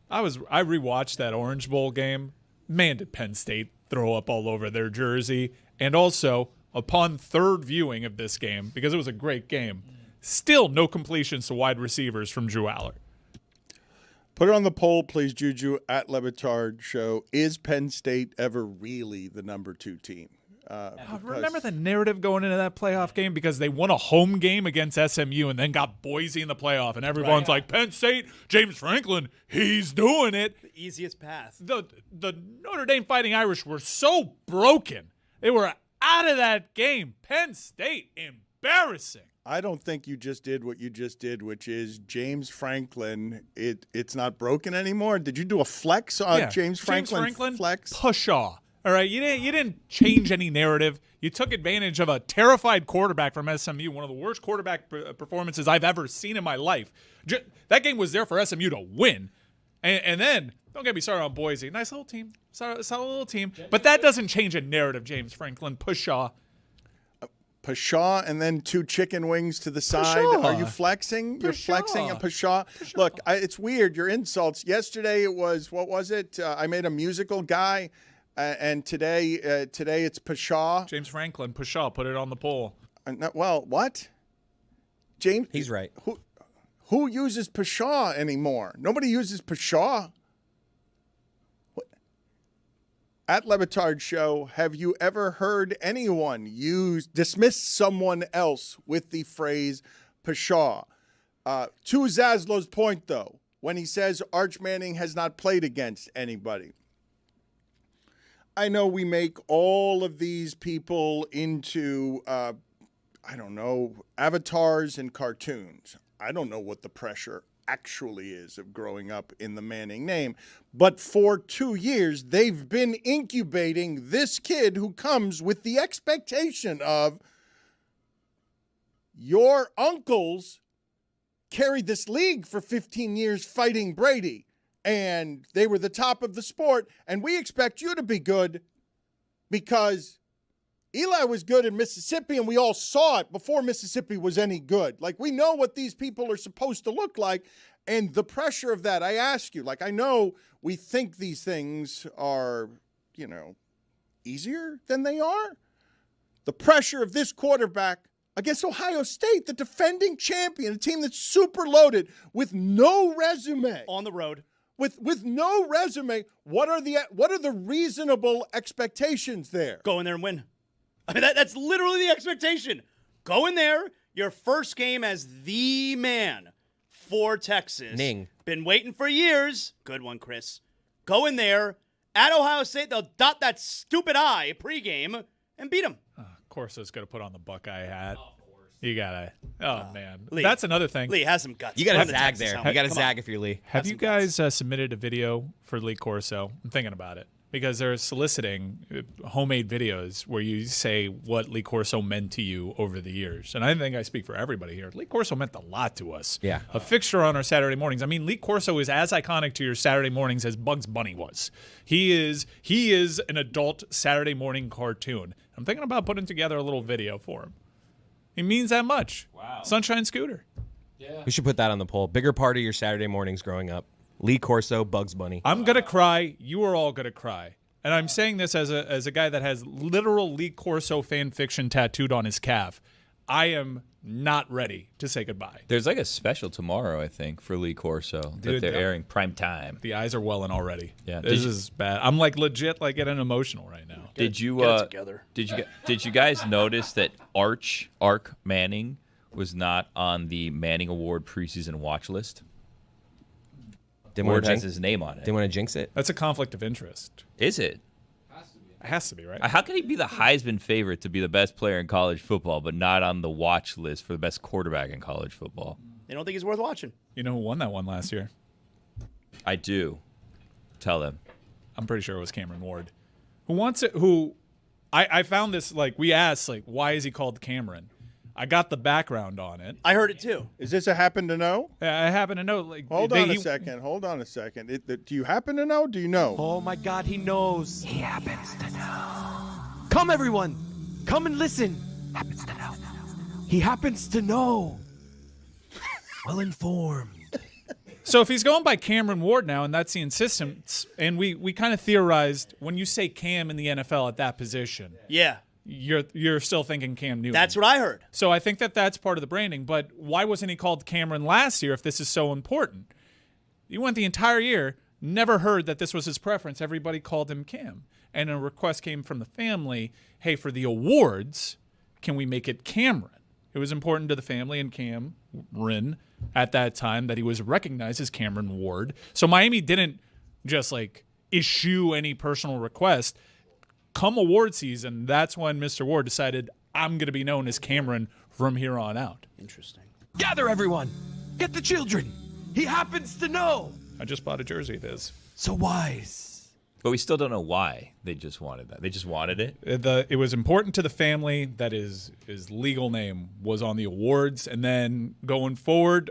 I rewatched that Orange Bowl game. Man, did Penn State throw up all over their jersey. And also, upon third viewing of this game, because it was a great game, still no completions to wide receivers from Drew Aller. Put it on the poll, please, Juju, at Le Batard Show. Is Penn State ever really the number 2 team? Remember the narrative going into that playoff game because they won a home game against SMU and then got Boise in the playoff, and everyone's like, Penn State, James Franklin, he's doing it. The easiest path. The Notre Dame Fighting Irish were so broken. They were out of that game. Penn State, embarrassing. I don't think you just did what you just did, which is James Franklin. It's not broken anymore. Did you do a flex on James Franklin flex? Pshaw. All right, you didn't change any narrative. You took advantage of a terrified quarterback from SMU, one of the worst quarterback performances I've ever seen in my life. That game was there for SMU to win. And then, don't get me started on Boise. Nice little team. Solid little team. But that doesn't change a narrative, James Franklin. Pshaw. Pshaw, and then 2 chicken wings to the side. Pshaw. Are you flexing? You're flexing a pshaw. Look, it's weird. Your insults. Yesterday it was, what was it? I made a musical guy. And today it's pshaw. James Franklin, pshaw. Put it on the poll. Well, what? James? He's right. Who uses pshaw anymore? Nobody uses pshaw. At Le Batard Show, have you ever heard anyone dismiss someone else with the phrase pshaw? To Zaslow's point, though, when he says Arch Manning has not played against anybody. I know we make all of these people into, avatars and cartoons. I don't know what the pressure actually is of growing up in the Manning name. But for 2 years, they've been incubating this kid who comes with the expectation of your uncles carried this league for 15 years fighting Brady. And they were the top of the sport, and we expect you to be good because Eli was good in Mississippi, and we all saw it before Mississippi was any good. Like, we know what these people are supposed to look like, and the pressure of that, I ask you, I know we think these things are, easier than they are. The pressure of this quarterback against Ohio State, the defending champion, a team that's super loaded with no resume. On the road. With no resume, what are the reasonable expectations there? Go in there and win. I mean, that's literally the expectation. Go in there, your first game as the man for Texas. Ning. Been waiting for years. Good one, Chris. Go in there. At Ohio State, they'll dot that stupid I pregame and beat them. Of course, it's going to put on the Buckeye hat. You gotta. Oh man, Lee, that's another thing. Lee has some guts. You gotta zag there. You gotta zag if you're Lee. Have you guys submitted a video for Lee Corso? I'm thinking about it because they're soliciting homemade videos where you say what Lee Corso meant to you over the years. And I think I speak for everybody here. Lee Corso meant a lot to us. Yeah. A fixture on our Saturday mornings. I mean, Lee Corso is as iconic to your Saturday mornings as Bugs Bunny was. He is an adult Saturday morning cartoon. I'm thinking about putting together a little video for him. He means that much. Wow. Sunshine Scooter. Yeah. We should put that on the poll. Bigger part of your Saturday mornings growing up. Lee Corso, Bugs Bunny. I'm going to cry. You are all going to cry. And I'm saying this as a guy that has literal Lee Corso fan fiction tattooed on his calf. I am not ready to say goodbye. There's like a special tomorrow, I think, for Lee Corso that they're airing prime time. The eyes are welling already. Yeah, this is bad. I'm legit getting emotional right now. Did you get it together. Did you guys notice that Ark Manning was not on the Manning Award preseason watch list? Ward has his name on it. Didn't want to jinx it. That's a conflict of interest. Is it? It has to be, right? How can he be the Heisman favorite to be the best player in college football, but not on the watch list for the best quarterback in college football? They don't think he's worth watching. You know who won that one last year? I do. Tell them. I'm pretty sure it was Cameron Ward. Who wants it? I found this, like, we asked, like, why is he called Cameron? I got the background on it. I heard it too. Is this a happen to know? I happen to know. Like, Hold on a second. Do you happen to know? Do you know? Oh my God, he knows. He happens to know. Come, everyone. Come and listen. Happens to know. He happens to know. Well informed. So if he's going by Cameron Ward now, and that's the insistence, and we kind of theorized when you say Cam in the NFL at that position, yeah, you're still thinking Cam Newton. That's what I heard. So I think that's part of the branding. But why wasn't he called Cameron last year if this is so important? You went the entire year, never heard that this was his preference. Everybody called him Cam. And a request came from the family, hey, for the awards, can we make it Cameron? It was important to the family and Cameron at that time that he was recognized as Cameron Ward. So Miami didn't just like issue any personal request. Come award season, that's when Mr. Ward decided, I'm going to be known as Cameron from here on out. Interesting. Gather, everyone. Get the children. He happens to know. I just bought a jersey of his. So wise. But we still don't know why they just wanted that. They just wanted it. It was important to the family that his legal name was on the awards, and then going forward,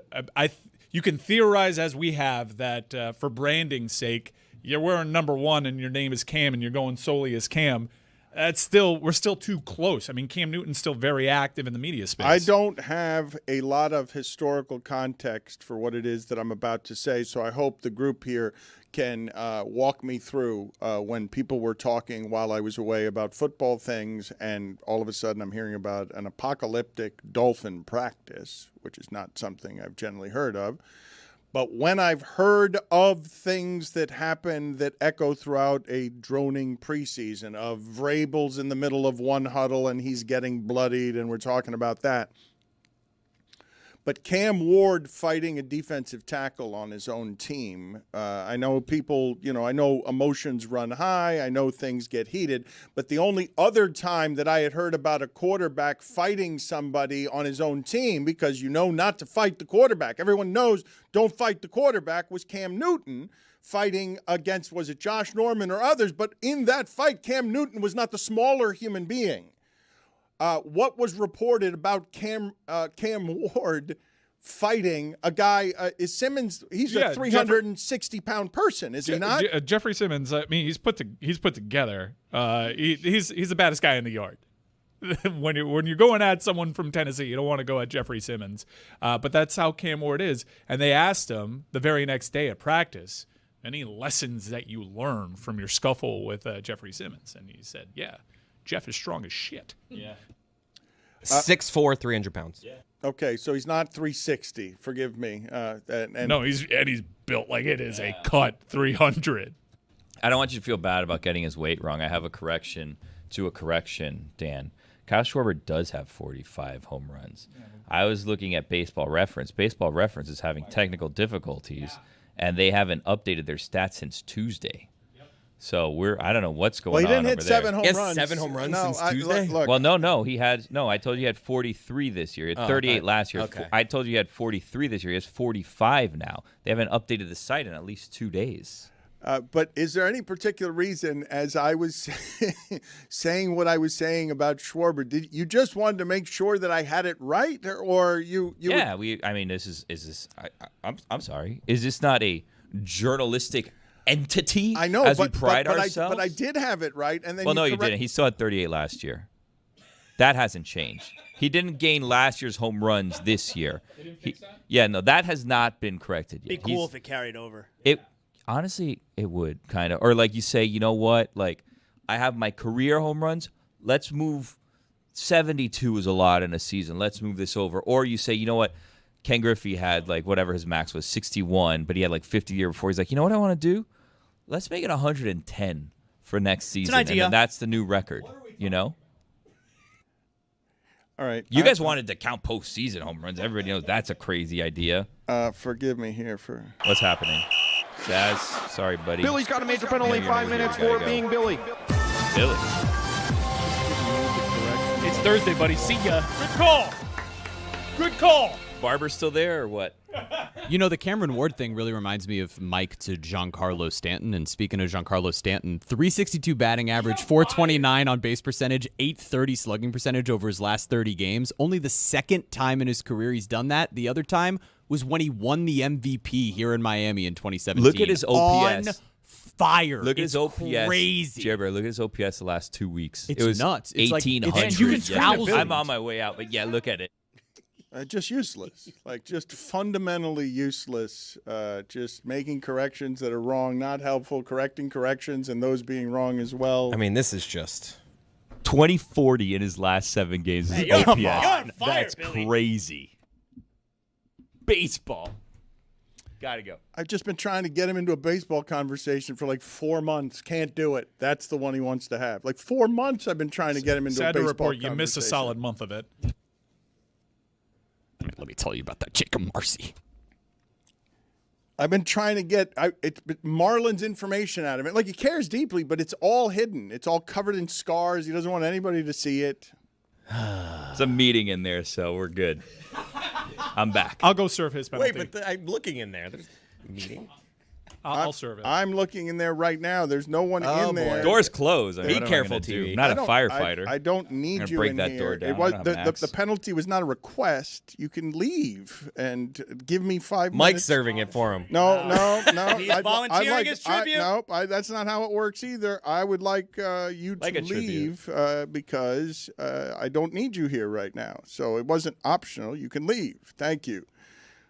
you can theorize as we have that for branding's sake, you're wearing number 1 and your name is Cam and you're going solely as Cam. We're still too close. I mean, Cam Newton's still very active in the media space. I don't have a lot of historical context for what it is that I'm about to say, so I hope the group here can walk me through when people were talking while I was away about football things, and all of a sudden I'm hearing about an apocalyptic dolphin practice, which is not something I've generally heard of. But when I've heard of things that happen that echo throughout a droning preseason of Vrabel's in the middle of one huddle and he's getting bloodied, and we're talking about that. But Cam Ward fighting a defensive tackle on his own team, I know people, I know emotions run high. I know things get heated. But the only other time that I had heard about a quarterback fighting somebody on his own team, because not to fight the quarterback, everyone knows don't fight the quarterback, was Cam Newton fighting against, was it Josh Norman or others? But in that fight, Cam Newton was not the smaller human being. What was reported about Cam Ward fighting a guy? Is Simmons? He's a 360-pound person, is he not? Jeffrey Simmons. I mean, he's put together. He's the baddest guy in the yard. when you're going at someone from Tennessee, you don't want to go at Jeffrey Simmons. But that's how Cam Ward is. And they asked him the very next day at practice, any lessons that you learned from your scuffle with Jeffrey Simmons, and he said, "Yeah, Jeff is strong as shit." Yeah. 6'4", 300 pounds. Yeah. Okay, so he's not 360. Forgive me. No, he's built like it is a cut 300. I don't want you to feel bad about getting his weight wrong. I have a correction to a correction, Dan. Kyle Schwarber does have 45 home runs. I was looking at Baseball Reference. Baseball Reference is having technical difficulties, and they haven't updated their stats since Tuesday. So I don't know what's going on. Well, he didn't hit over 7 there. home He has runs. 7 home runs No, since Tuesday? Look, Well, no. I told you he had 43 this year. He had 38 last year. Okay. I told you he had 43 this year. He has 45 now. They haven't updated the site in at least 2 days. But is there any particular reason, as I was saying what I was saying about Schwarber, did you just wanted to make sure that I had it right, or you? Yeah, I'm sorry. Is this not a journalistic entity? I know, as but we pride ourselves. but I did have it right, and then Well, no, you didn't. He still had 38 last year. That hasn't changed. He didn't gain last year's home runs this year. They didn't fix that? Yeah, no, that has not been corrected yet. Be cool if it carried over. Honestly, it would kind of. Or like you say, you know what? Like, I have my career home runs. Let's move 72 is a lot in a season. Let's move this over. Or you say, you know what? Ken Griffey had like whatever his max was, 61, but he had like 50 the year before. He's like, you know what I want to do? Let's make it 110 for next season. It's an idea. And then that's the new record, All right. You guys wanted to count postseason home runs. Everybody knows that's a crazy idea. Forgive me here for what's happening. Zaz, sorry, buddy. Billy's got a major penalty, You're 5 gonna minutes gotta for go. being Billy. Billy. It's Thursday, buddy. See ya. Good call. Good call. Barber's still there or what? You know, the Cameron Ward thing really reminds me of Mike to Giancarlo Stanton. And speaking of Giancarlo Stanton, 362 batting average, 429 on base percentage, 830 slugging percentage over his last 30 games. Only the second time in his career he's done that. The other time was when he won the MVP here in Miami in 2017. Look at his OPS. On fire. Look at his OPS. Crazy. Jerry, look at his OPS the last 2 weeks. It's it was nuts. It's like- 1,800. it's 2,000. I'm on my way out, but yeah, look at it. Just useless, like just fundamentally useless. Just making corrections that are wrong, not helpful, correcting corrections, and those being wrong as well. I mean, this is just 2040 in his last 7 games. His Hey, you're OPS. on fire, That's Billy. crazy. Baseball. Gotta go. I've just been trying to get him into a baseball conversation for like 4 months. Can't do it. That's the one he wants to have. Like 4 months I've been trying to get him into a Sad to baseball report, conversation. you missed a solid month of it. Let me tell you about that Jacob Marcy. I've been trying to get Marlins information out of it. Like he cares deeply, but it's all hidden. It's all covered in scars. He doesn't want anybody to see it. There's a meeting in there, so we're good. I'm back. I'll go serve his penalty. Wait, but I'm looking in there. There's a meeting. I'll serve it. I'm looking in there right now. There's no one in there. Door's closed. I mean, Be what am I careful, gonna do? TV. I'm not a don't- firefighter. I don't I'm need gonna you break in that here. door down. It was I don't have an the axe. penalty was not a request. You can leave and give me 5 Mike's minutes. serving it for him. No. He's volunteering his tribute. Nope, that's not how it works either. I would like you Like to a tribute. leave because I don't need you here right now. So it wasn't optional. You can leave. Thank you.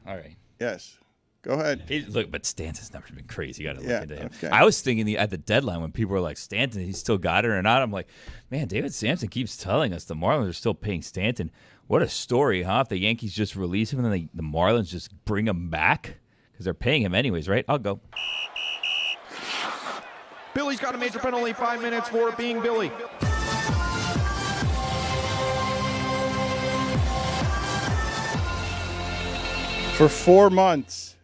All right. Yes. Go ahead. Look, but Stanton's numbers have been crazy. You got to look Yeah, into him. okay. I was thinking at the deadline when people were like, Stanton, he's still got it or not. I'm like, man, David Sampson keeps telling us the Marlins are still paying Stanton. What a story, huh? If the Yankees just release him and then the Marlins just bring him back because they're paying him anyways, right? I'll go. Billy's got a major penalty, 5 minutes for being Billy. For 4 months,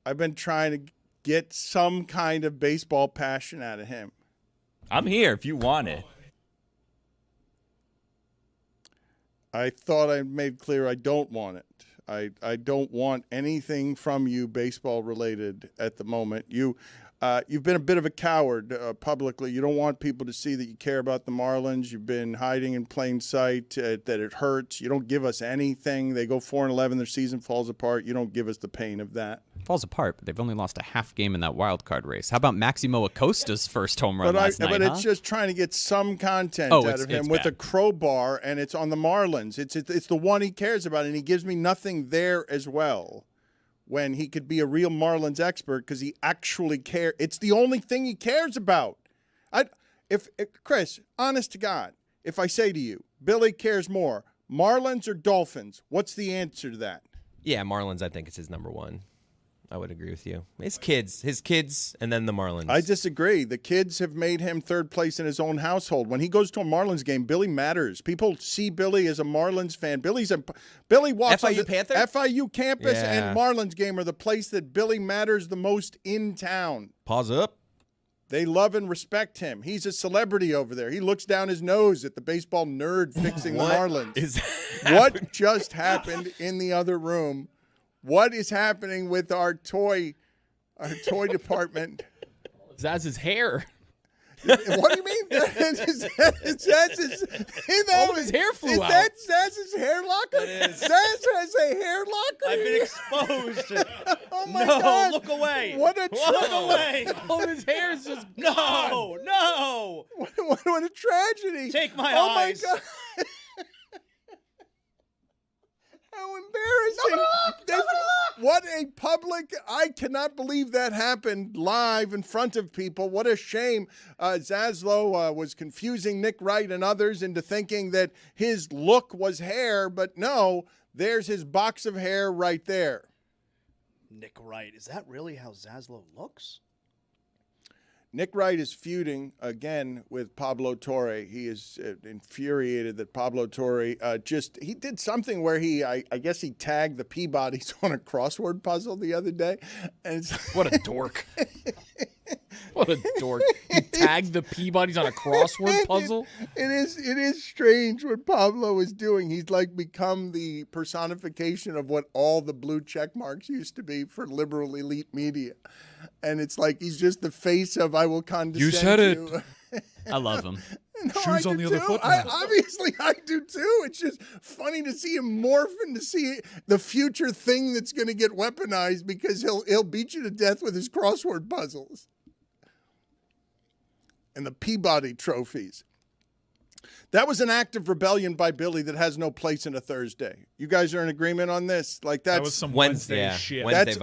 I've been trying to get some kind of baseball passion out of him. I'm here if you want it. I thought I made clear I don't want it. I don't want anything from you baseball related at the moment. You've been a bit of a coward publicly. You don't want people to see that you care about the Marlins. You've been hiding in plain sight that it hurts. You don't give us anything. They go 4-11. Their season falls apart. You don't give us the pain of that. Falls apart, but they've only lost a half game in that wild card race. How about Maximo Acosta's first home run last night? But huh? it's just trying to get some content Oh, out of him it's with bad. a crowbar, and it's on the Marlins. It's the one he cares about, and he gives me nothing there as well. When he could be a real Marlins expert because he actually cares. It's the only thing he cares about. If Chris, honest to God, if I say to you, Billy cares more, Marlins or Dolphins, what's the answer to that? Yeah, Marlins, I think, is his number one. I would agree with you. His kids, and then the Marlins. I disagree. The kids have made him third place in his own household. When he goes to a Marlins game, Billy matters. People see Billy as a Marlins fan. Billy walks on FIU the Panther? FIU campus Yeah. and Marlins game are the place that Billy matters the most in town. Pause up. They love and respect him. He's a celebrity over there. He looks down his nose at the baseball nerd fixing the Marlins. What just happened in the other room? What is happening with our toy department? Zaz's hair. What do you mean? All of his hair flew is out. that Zaz's hair locker? Zaz has a hair locker? I've been exposed. Oh my No, God. look away. What a Look away. All of his hair is just No, no. what a tragedy. Take my Oh eyes. my God. How embarrassing. What a public. I cannot believe that happened live in front of people. What a shame. Zaslow was confusing Nick Wright and others into thinking that his look was hair, but no, there's his box of hair right there. Nick Wright. Is that really how Zaslow looks? Nick Wright is feuding again with Pablo Torre. He is infuriated that Pablo Torre he did something where I guess he tagged the Peabodys on a crossword puzzle the other day. And what a dork. What a dork. He tagged the Peabodys on a crossword puzzle? It is strange what Pablo is doing. He's like become the personification of what all the blue check marks used to be for liberal elite media. And it's like he's just the face of I will condescend You said you. it. I love him. No, Shoes on the other foot. Obviously, I do too. It's just funny to see him morph and to see the future thing that's going to get weaponized because he'll beat you to death with his crossword puzzles. And the Peabody trophies. That was an act of rebellion by Billy that has no place in a Thursday. You guys are in agreement on this? Like that was some Wednesday shit. That's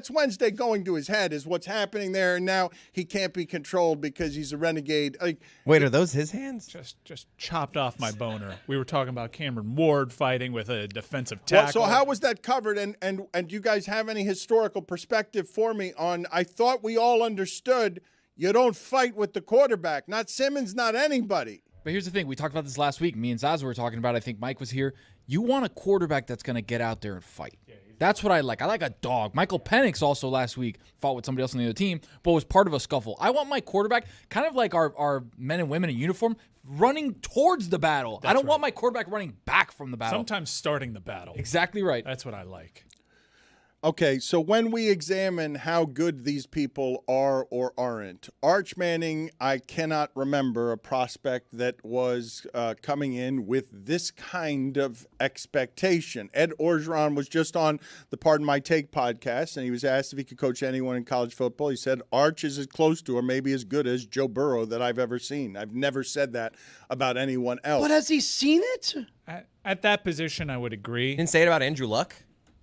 Wednesday going to his head is what's happening there, and now he can't be controlled because he's a renegade. Wait, are those his hands? Just chopped off my boner. We were talking about Cameron Ward fighting with a defensive tackle. Well, so how was that covered? And do you guys have any historical perspective for me on? I thought we all understood. You don't fight with the quarterback. Not Simmons, not anybody. But here's the thing. We talked about this last week. Me and Zaza were talking about it. I think Mike was here. You want a quarterback that's going to get out there and fight. That's what I like. I like a dog. Michael Penix also last week fought with somebody else on the other team, but was part of a scuffle. I want my quarterback, kind of like our men and women in uniform, running towards the battle. I don't want my quarterback running back from the battle. Sometimes starting the battle. Exactly right. That's what I like. Okay, so when we examine how good these people are or aren't, Arch Manning, I cannot remember a prospect that was coming in with this kind of expectation. Ed Orgeron was just on the Pardon My Take podcast, and he was asked if he could coach anyone in college football. He said, Arch is as close to or maybe as good as Joe Burrow that I've ever seen. I've never said that about anyone else. But has he seen it? At that position, I would agree. Didn't say it about Andrew Luck?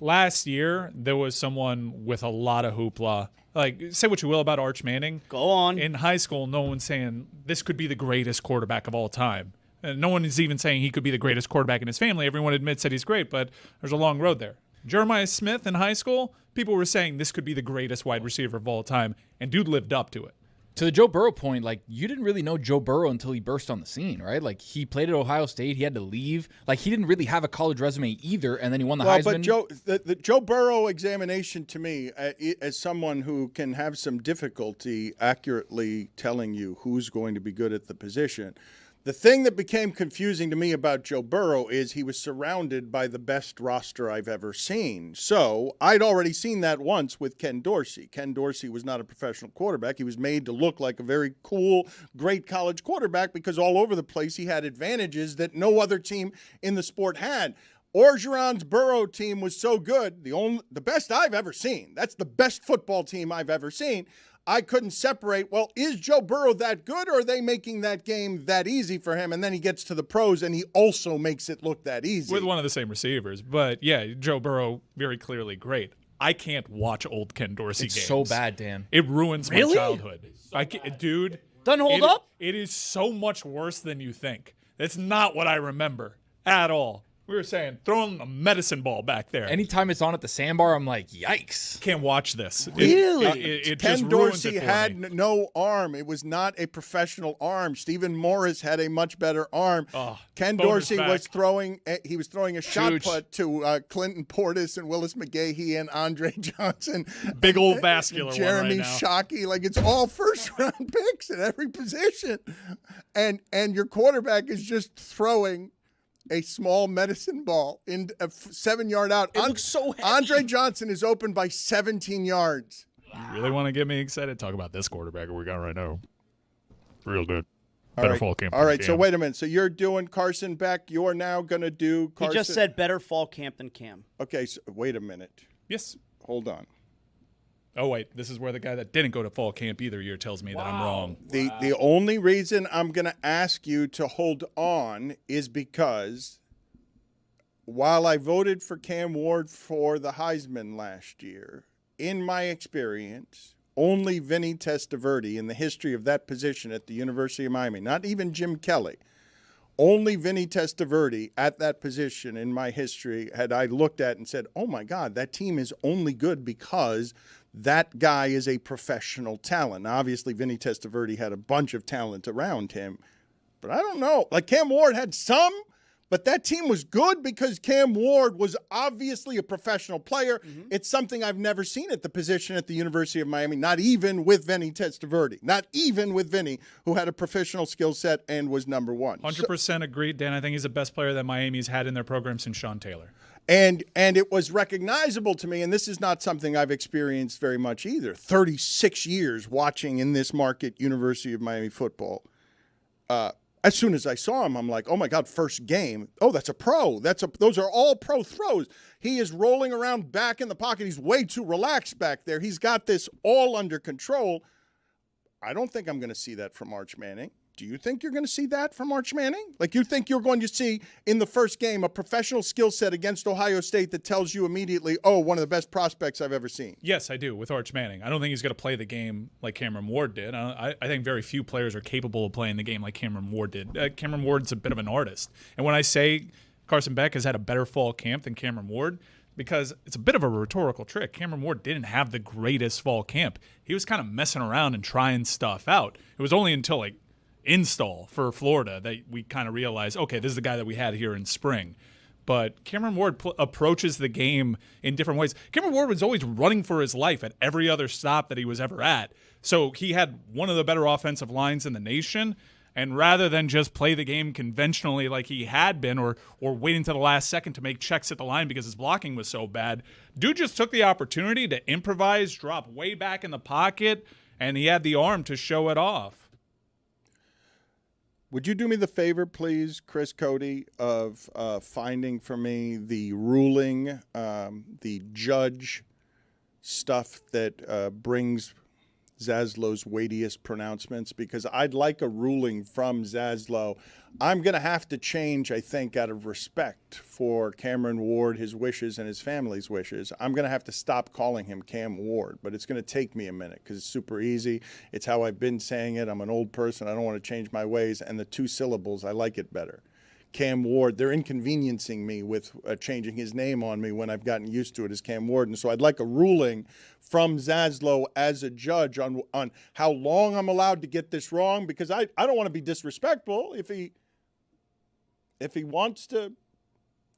Last year, there was someone with a lot of hoopla. Like, say what you will about Arch Manning. Go on. In high school, no one's saying this could be the greatest quarterback of all time. And no one is even saying he could be the greatest quarterback in his family. Everyone admits that he's great, but there's a long road there. Jeremiah Smith in high school, people were saying this could be the greatest wide receiver of all time, and dude lived up to it. To the Joe Burrow point, like, you didn't really know Joe Burrow until he burst on the scene, right? Like, he played at Ohio State. He had to leave. Like, he didn't really have a college resume either, and then he won the Heisman. But the Joe Burrow examination to me, as someone who can have some difficulty accurately telling you who's going to be good at the position, the thing that became confusing to me about Joe Burrow is he was surrounded by the best roster I've ever seen. So I'd already seen that once with Ken Dorsey. Ken Dorsey was not a professional quarterback. He was made to look like a very cool, great college quarterback because all over the place he had advantages that no other team in the sport had. Orgeron's Burrow team was so good, the best I've ever seen. That's the best football team I've ever seen. I couldn't separate, well, is Joe Burrow that good or are they making that game that easy for him? And then he gets to the pros and he also makes it look that easy. With one of the same receivers. But, yeah, Joe Burrow, very clearly great. I can't watch old Ken Dorsey games. It's so bad, Dan. It ruins my childhood. Dude. Doesn't hold up? It is so much worse than you think. It's not what I remember at all. We were saying, throwing a medicine ball back there. Anytime it's on at the sandbar, I'm like, yikes. Can't watch this. Really? It Ken just ruins Dorsey it for had me. no arm. It was not a professional arm. Stephen Morris had a much better arm. Ken Boner's Dorsey back. was throwing a shot Chooch. put to Clinton Portis and Willis McGahee and Andre Johnson. Big old vascular Jeremy one right now. Shockey. Like, it's all first-round picks at every position. And your quarterback is just throwing a small medicine ball in a 7-yard out. It looks so heavy. Andre Johnson is open by 17 yards. You really want to get me excited? Talk about this quarterback we got right now. Real good. All Better right. fall camp. All right, so wait a minute. So you're doing Carson Beck. You're now going to do Carson. He just said better fall camp than Cam. Okay, so wait a minute. Yes. Hold on. Oh, wait. This is where the guy that didn't go to fall camp either year tells me that I'm wrong. The only reason I'm going to ask you to hold on is because while I voted for Cam Ward for the Heisman last year, in my experience, only Vinny Testaverde in the history of that position at the University of Miami, not even Jim Kelly, only Vinny Testaverde at that position in my history had I looked at and said, oh, my God, that team is only good because that guy is a professional talent. Now, obviously, Vinny Testaverde had a bunch of talent around him, but I don't know. Like, Cam Ward had some, but that team was good because Cam Ward was obviously a professional player. It's something I've never seen at the position at the University of Miami, not even with Vinny Testaverde, not even with Vinny, who had a professional skill set and was number one. 100% agreed, Dan. I think he's the best player that Miami's had in their program since Sean Taylor. And it was recognizable to me, and this is not something I've experienced very much either. 36 years watching in this market University of Miami football. As soon as I saw him, I'm like, oh my God, first game. Oh, that's a pro. Those are all pro throws. He is rolling around back in the pocket. He's way too relaxed back there. He's got this all under control. I don't think I'm going to see that from Arch Manning. Do you think you're going to see that from Arch Manning? Like, you think you're going to see in the first game a professional skill set against Ohio State that tells you immediately, oh, one of the best prospects I've ever seen? Yes, I do, with Arch Manning. I don't think he's going to play the game like Cameron Ward did. I think very few players are capable of playing the game like Cameron Ward did. Cameron Ward's a bit of an artist. And when I say Carson Beck has had a better fall camp than Cameron Ward, because it's a bit of a rhetorical trick. Cameron Ward didn't have the greatest fall camp. He was kind of messing around and trying stuff out. It was only until, like, install for Florida that we kind of realized, okay, this is the guy that we had here in spring. But Cameron Ward approaches the game in different ways. Cameron Ward was always running for his life at every other stop that he was ever at. So he had one of the better offensive lines in the nation. And rather than just play the game conventionally like he had been or waiting to the last second to make checks at the line because his blocking was so bad, dude just took the opportunity to improvise, drop way back in the pocket, and he had the arm to show it off. Would you do me the favor, please, Chris Cody, of finding for me the ruling, the judge stuff that brings Zaslow's weightiest pronouncements? Because I'd like a ruling from Zaslow. I'm going to have to change, I think, out of respect for Cameron Ward, his wishes, and his family's wishes. I'm going to have to stop calling him Cam Ward, but it's going to take me a minute because it's super easy. It's how I've been saying it. I'm an old person. I don't want to change my ways. And the two syllables, I like it better. Cam Ward, they're inconveniencing me with changing his name on me when I've gotten used to it as Cam Ward. And so I'd like a ruling from Zaslow as a judge on how long I'm allowed to get this wrong, because I don't want to be disrespectful. If he wants to,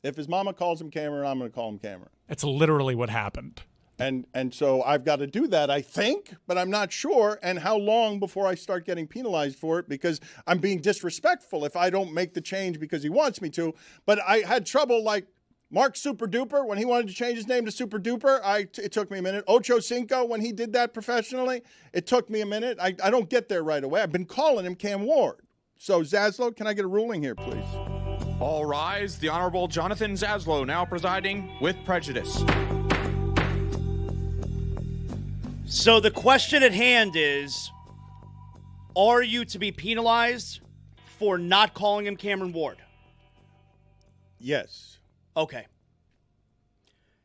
if his mama calls him Cameron, I'm going to call him Cameron. That's literally what happened. And so I've got to do that, I think, but I'm not sure. And how long before I start getting penalized for it, because I'm being disrespectful if I don't make the change because he wants me to. But I had trouble, like Mark Super Duper, when he wanted to change his name to Super Duper, it took me a minute. Ocho Cinco, when he did that professionally, it took me a minute. I don't get there right away. I've been calling him Cam Ward. So, Zaslow, can I get a ruling here, please? All rise. The Honorable Jonathan Zaslow now presiding with prejudice. So the question at hand is, are you to be penalized for not calling him Cameron Ward? Yes. Okay.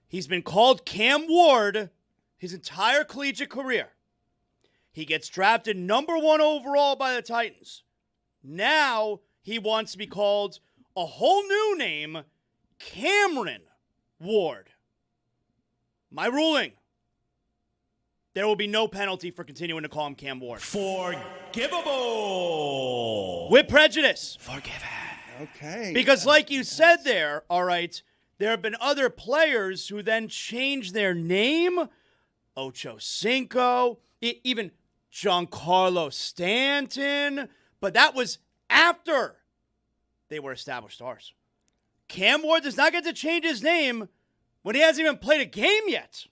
He's been called Cam Ward his entire collegiate career. He gets drafted number 1 overall by the Titans. Now he wants to be called a whole new name, Cameron Ward. My ruling: there will be no penalty for continuing to call him Cam Ward. Forgivable. With prejudice. Forgiven. Okay. Because like you said there, all right, there have been other players who then changed their name. Ocho Cinco, even Giancarlo Stanton. But that was after they were established stars. Cam Ward does not get to change his name when he hasn't even played a game yet.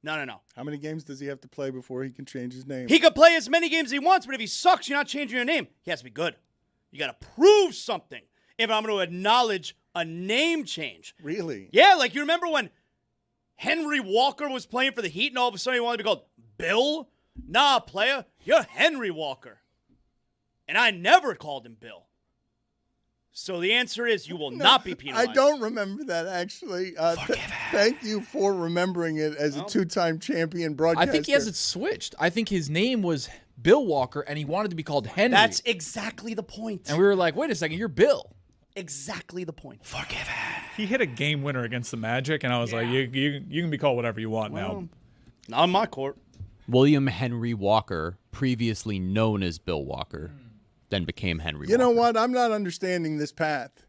No. How many games does he have to play before he can change his name? He could play as many games as he wants, but if he sucks, you're not changing your name. He has to be good. You got to prove something if I'm going to acknowledge a name change. Really? Yeah, like you remember when Henry Walker was playing for the Heat and all of a sudden he wanted to be called Bill? Nah, player, you're Henry Walker. And I never called him Bill. So the answer is you will not be penalized. I don't remember that, actually. Thank you for remembering it as a two-time champion broadcaster. I think he has it switched. I think his name was Bill Walker, and he wanted to be called Henry. That's exactly the point. And we were like, wait a second, you're Bill. Exactly the point. He hit a game winner against the Magic, and I was like, you can be called whatever you want now. Not on my court. William Henry Walker, previously known as Bill Walker, then became Henry You Walker. know what? I'm not understanding this path.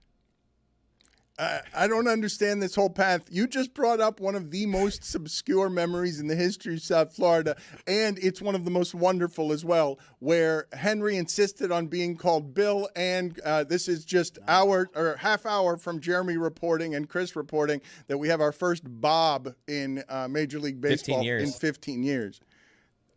I don't understand this whole path. You just brought up one of the most obscure memories in the history of South Florida, and it's one of the most wonderful as well, where Henry insisted on being called Bill, and this is just half hour from Jeremy reporting and Chris reporting that we have our first Bob in Major League Baseball 15 years. in 15 years.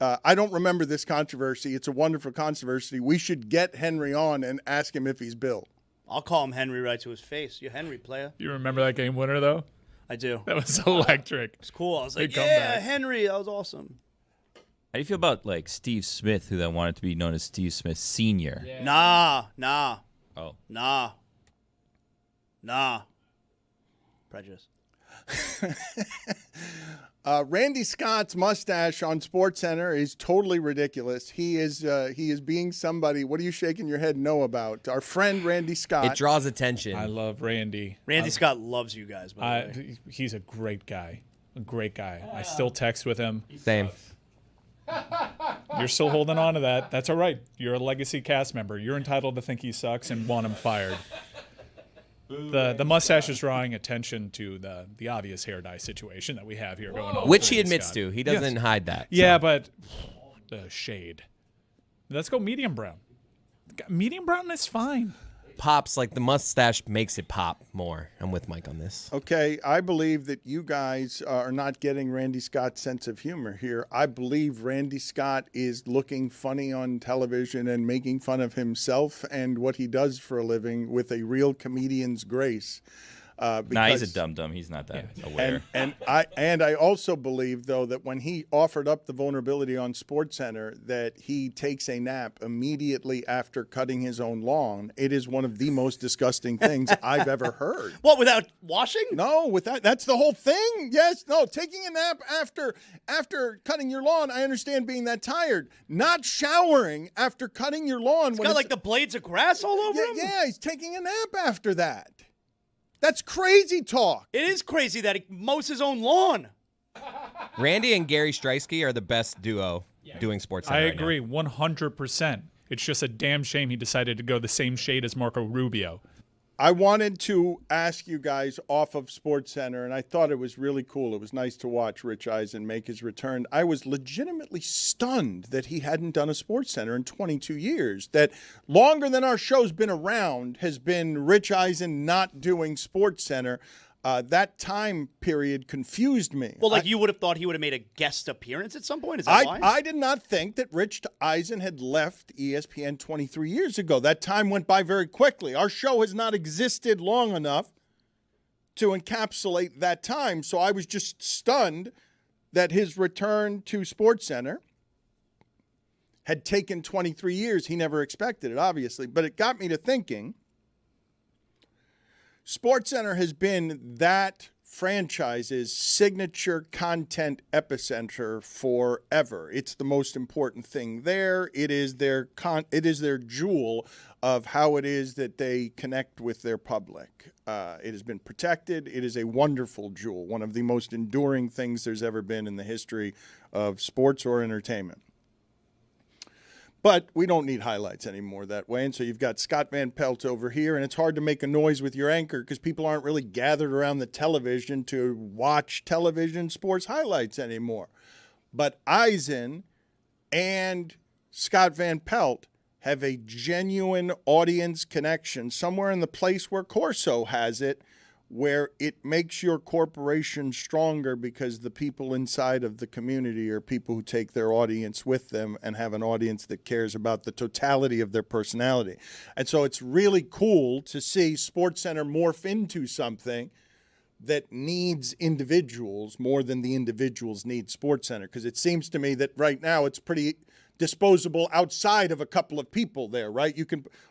I don't remember this controversy. It's a wonderful controversy. We should get Henry on and ask him if he's Bill. I'll call him Henry right to his face. You Henry, player. You remember that game winner, though? I do. That was electric. It's cool. I was like, Big yeah, comeback. Henry. That was awesome. How do you feel about like Steve Smith, who then wanted to be known as Steve Smith Sr.? Yeah. Nah. Oh. Nah. Prejudice. Randy Scott's mustache on SportsCenter is totally ridiculous. He is being somebody. What are you shaking your head no about? Our friend Randy Scott. It draws attention. I love Randy. Randy Scott loves you guys, by the way. He's a great guy. A great guy. I still text with him. Same. You're still holding on to that. That's all right. You're a legacy cast member. You're entitled to think he sucks and want him fired. The mustache is drawing attention to the obvious hair dye situation that we have here going on. Which he admits to. He doesn't hide that. Yeah, but the shade. Let's go medium brown. Medium brown is fine. Pops, like the mustache makes it pop more. I'm with Mike on this. Okay, I believe that you guys are not getting Randy Scott's sense of humor here. I believe Randy Scott is looking funny on television and making fun of himself and what he does for a living with a real comedian's grace. Nah, he's a dum-dum. He's not that aware. And I also believe, though, that when he offered up the vulnerability on SportsCenter that he takes a nap immediately after cutting his own lawn, it is one of the most disgusting things I've ever heard. What, without washing? No, without. That's the whole thing. Yes, no, taking a nap after cutting your lawn, I understand being that tired. Not showering after cutting your lawn. It's got like the blades of grass all over him? Yeah, he's taking a nap after that. That's crazy talk. It is crazy that he mows his own lawn. Randy and Gary Streisky are the best duo doing sports. I agree 100%. It's just a damn shame he decided to go the same shade as Marco Rubio. I wanted to ask you guys off of SportsCenter, and I thought it was really cool. It was nice to watch Rich Eisen make his return. I was legitimately stunned that he hadn't done a SportsCenter in 22 years. That longer than our show's been around has been Rich Eisen not doing SportsCenter. That time period confused me. Well, you would have thought he would have made a guest appearance at some point? Is that why? I did not think that Rich Eisen had left ESPN 23 years ago. That time went by very quickly. Our show has not existed long enough to encapsulate that time. So I was just stunned that his return to SportsCenter had taken 23 years. He never expected it, obviously. But it got me to thinking, SportsCenter has been that franchise's signature content epicenter forever. It's the most important thing there. It is their jewel of how it is that they connect with their public. It has been protected. It is a wonderful jewel, one of the most enduring things there's ever been in the history of sports or entertainment. But we don't need highlights anymore that way. And so you've got Scott Van Pelt over here, and it's hard to make a noise with your anchor because people aren't really gathered around the television to watch television sports highlights anymore. But Eisen and Scott Van Pelt have a genuine audience connection somewhere in the place where Corso has it, where it makes your corporation stronger because the people inside of the community are people who take their audience with them and have an audience that cares about the totality of their personality. And so it's really cool to see SportsCenter morph into something that needs individuals more than the individuals need SportsCenter, because it seems to me that right now it's pretty disposable outside of a couple of people there, right?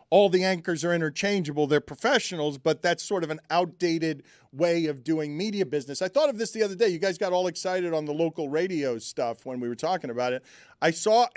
All the anchors are interchangeable. They're professionals, but that's sort of an outdated way of doing media business. I thought of this the other day. You guys got all excited on the local radio stuff when we were talking about it. I saw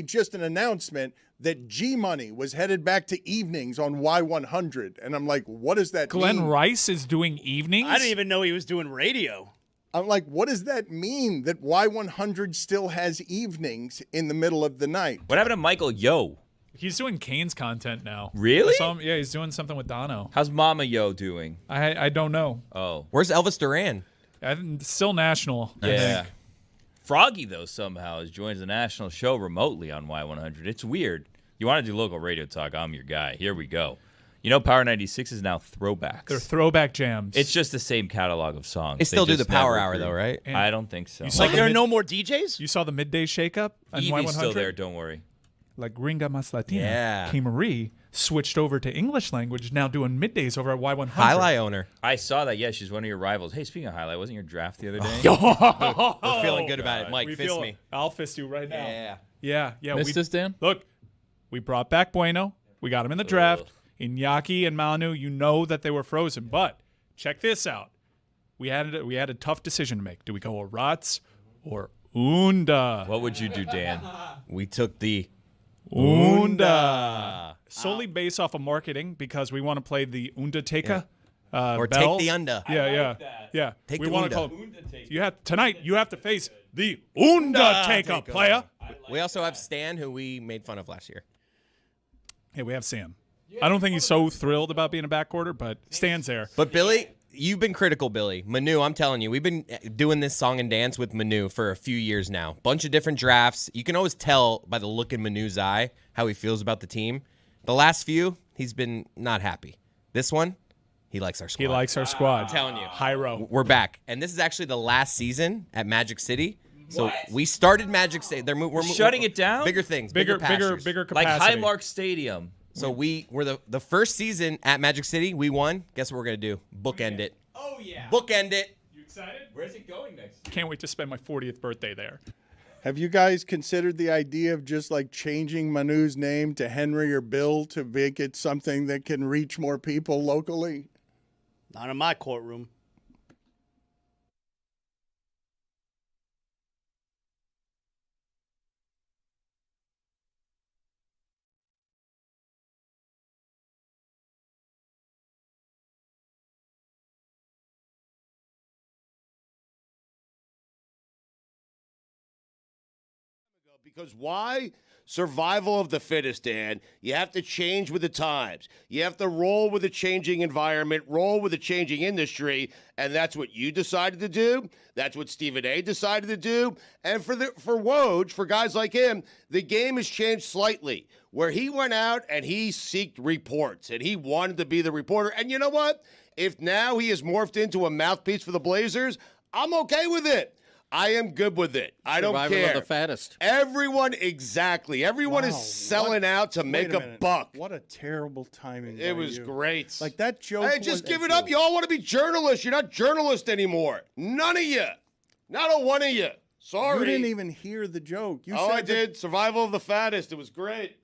just an announcement that G-Money was headed back to evenings on Y100. And I'm like, what does that mean? Glenn Rice is doing evenings? I didn't even know he was doing radio. I'm like, what does that mean that Y100 still has evenings in the middle of the night? What happened to Michael Yo? He's doing Kane's content now. Really? I saw him, yeah, he's doing something with Dono. How's Mama Yo doing? I don't know. Oh. Where's Elvis Duran? Still national, I Yeah. think. Froggy, though, somehow has joined the national show remotely on Y100. It's weird. You want to do local radio talk, I'm your guy. Here we go. You know Power 96 is now throwbacks. They're throwback jams. It's just the same catalog of songs. They still do just the Power never Hour, grew. though, right? And I don't think so. saw Like the there are mid- no more DJs? You saw the midday shakeup on Evie's Y100? still there, don't worry. Like Gringa Mas Latina. Yeah. K. Marie switched over to English language, now doing middays over at Y100. Highlight owner. I saw that. Yeah, she's one of your rivals. Hey, speaking of highlight, wasn't your draft the other day? We're feeling good about it. Mike, We fist feel- me. I'll fist you right now. Yeah. Yeah. Missed this, Dan? Look, we brought back Bueno. We got him in the draft. Iñaki and Manu, you know that they were frozen. But check this out. We had a tough decision to make. Do we go Aratz or Unda? What would you do, Dan? We took the Unda. Solely based off of marketing because we want to play the Unda-Teka. Or bell. take the Unda. Yeah. Take we the want to Unda. call tonight you have to face the Unda-Teka player. We also have Stan, who we made fun of last year. Hey, we have Sam. I don't think he's so thrilled about being a backcourter, but Stan's there. But Billy, you've been critical, Billy. Manu, I'm telling you, we've been doing this song and dance with Manu for a few years now. Bunch of different drafts. You can always tell by the look in Manu's eye how he feels about the team. The last few, he's been not happy. This one, he likes our squad. He likes our squad. I'm telling you. Hyro. We're back. And this is actually the last season at Magic City. So we started Magic City. We're shutting it down? Bigger things. Bigger pastures. capacity. Like Highmark Stadium. So we were the first season at Magic City. We won. Guess what we're going to do? Bookend it. Oh, yeah. Bookend it. You excited? Where's it going next year? Can't wait to spend my 40th birthday there. Have you guys considered the idea of just like changing Manu's name to Henry or Bill to make it something that can reach more people locally? Not in my courtroom. Because why? Survival of the fittest, Dan. You have to change with the times. You have to roll with a changing environment, roll with a changing industry, and that's what you decided to do. That's what Stephen A. decided to do. And for Woj, for guys like him, the game has changed slightly, where he went out and he sought reports, and he wanted to be the reporter. And you know what? If now he has morphed into a mouthpiece for the Blazers, I'm okay with it. I am good with it. I don't Survival care. of the fattest. Everyone is selling out to make a buck. What a terrible timing. It by was you. great. Like that joke. Hey, just give it up. You all want to be journalists. You're not journalists anymore. None of you. Not a one of you. Sorry. You didn't even hear the joke. You Oh, said I did. Survival of the fattest. It was great.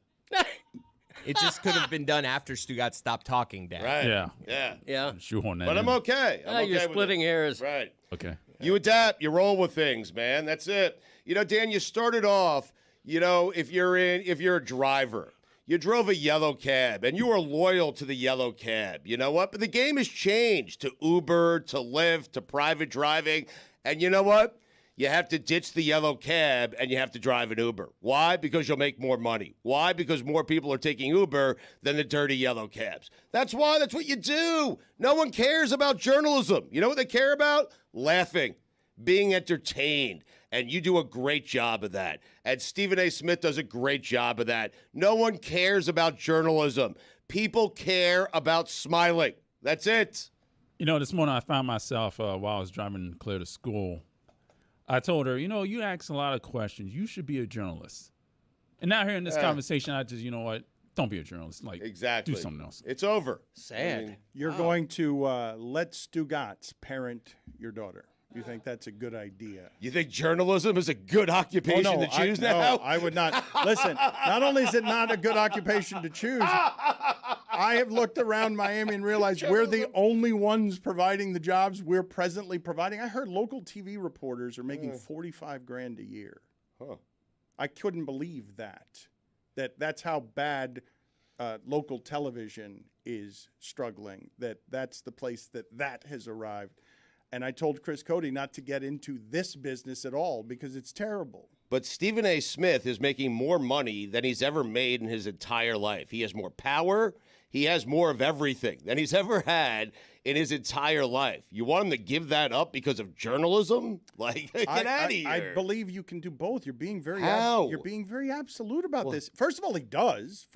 It just could have been done after Stugotz stopped talking, Dad. Right. Yeah. But I'm okay. I'm okay You're with splitting it. hairs. Right. Okay. You adapt, you roll with things, man. That's it. You know, Dan, you started off, if you're a driver, you drove a yellow cab and you were loyal to the yellow cab. You know what? But the game has changed to Uber, to Lyft, to private driving. And you know what? You have to ditch the yellow cab and you have to drive an Uber. Why? Because you'll make more money. Why? Because more people are taking Uber than the dirty yellow cabs. That's why. That's what you do. No one cares about journalism. You know what they care about? Laughing, being entertained. And you do a great job of that. And Stephen A. Smith does a great job of that. No one cares about journalism. People care about smiling. That's it. You know, this morning I found myself while I was driving Claire to school. I told her, you ask a lot of questions. You should be a journalist. And now here in this conversation, I just, don't be a journalist. Like, exactly. do something else. It's over. Sad. You're going to let Stugotz parent your daughter. You think that's a good idea? You think journalism is a good occupation to choose now? No, I would not. Listen, not only is it not a good occupation to choose, I have looked around Miami and realized we're the only ones providing the jobs we're presently providing. I heard local TV reporters are making $45,000 a year. Huh. I couldn't believe that. That's how bad local television is struggling. That's the place that has arrived. And I told Chris Cody not to get into this business at all because it's terrible. But Stephen A. Smith is making more money than he's ever made in his entire life. He has more power. He has more of everything than he's ever had in his entire life. You want him to give that up because of journalism? Like, get out of here. I believe you can do both. You're being very How? You're being very absolute about this. First of all, he does.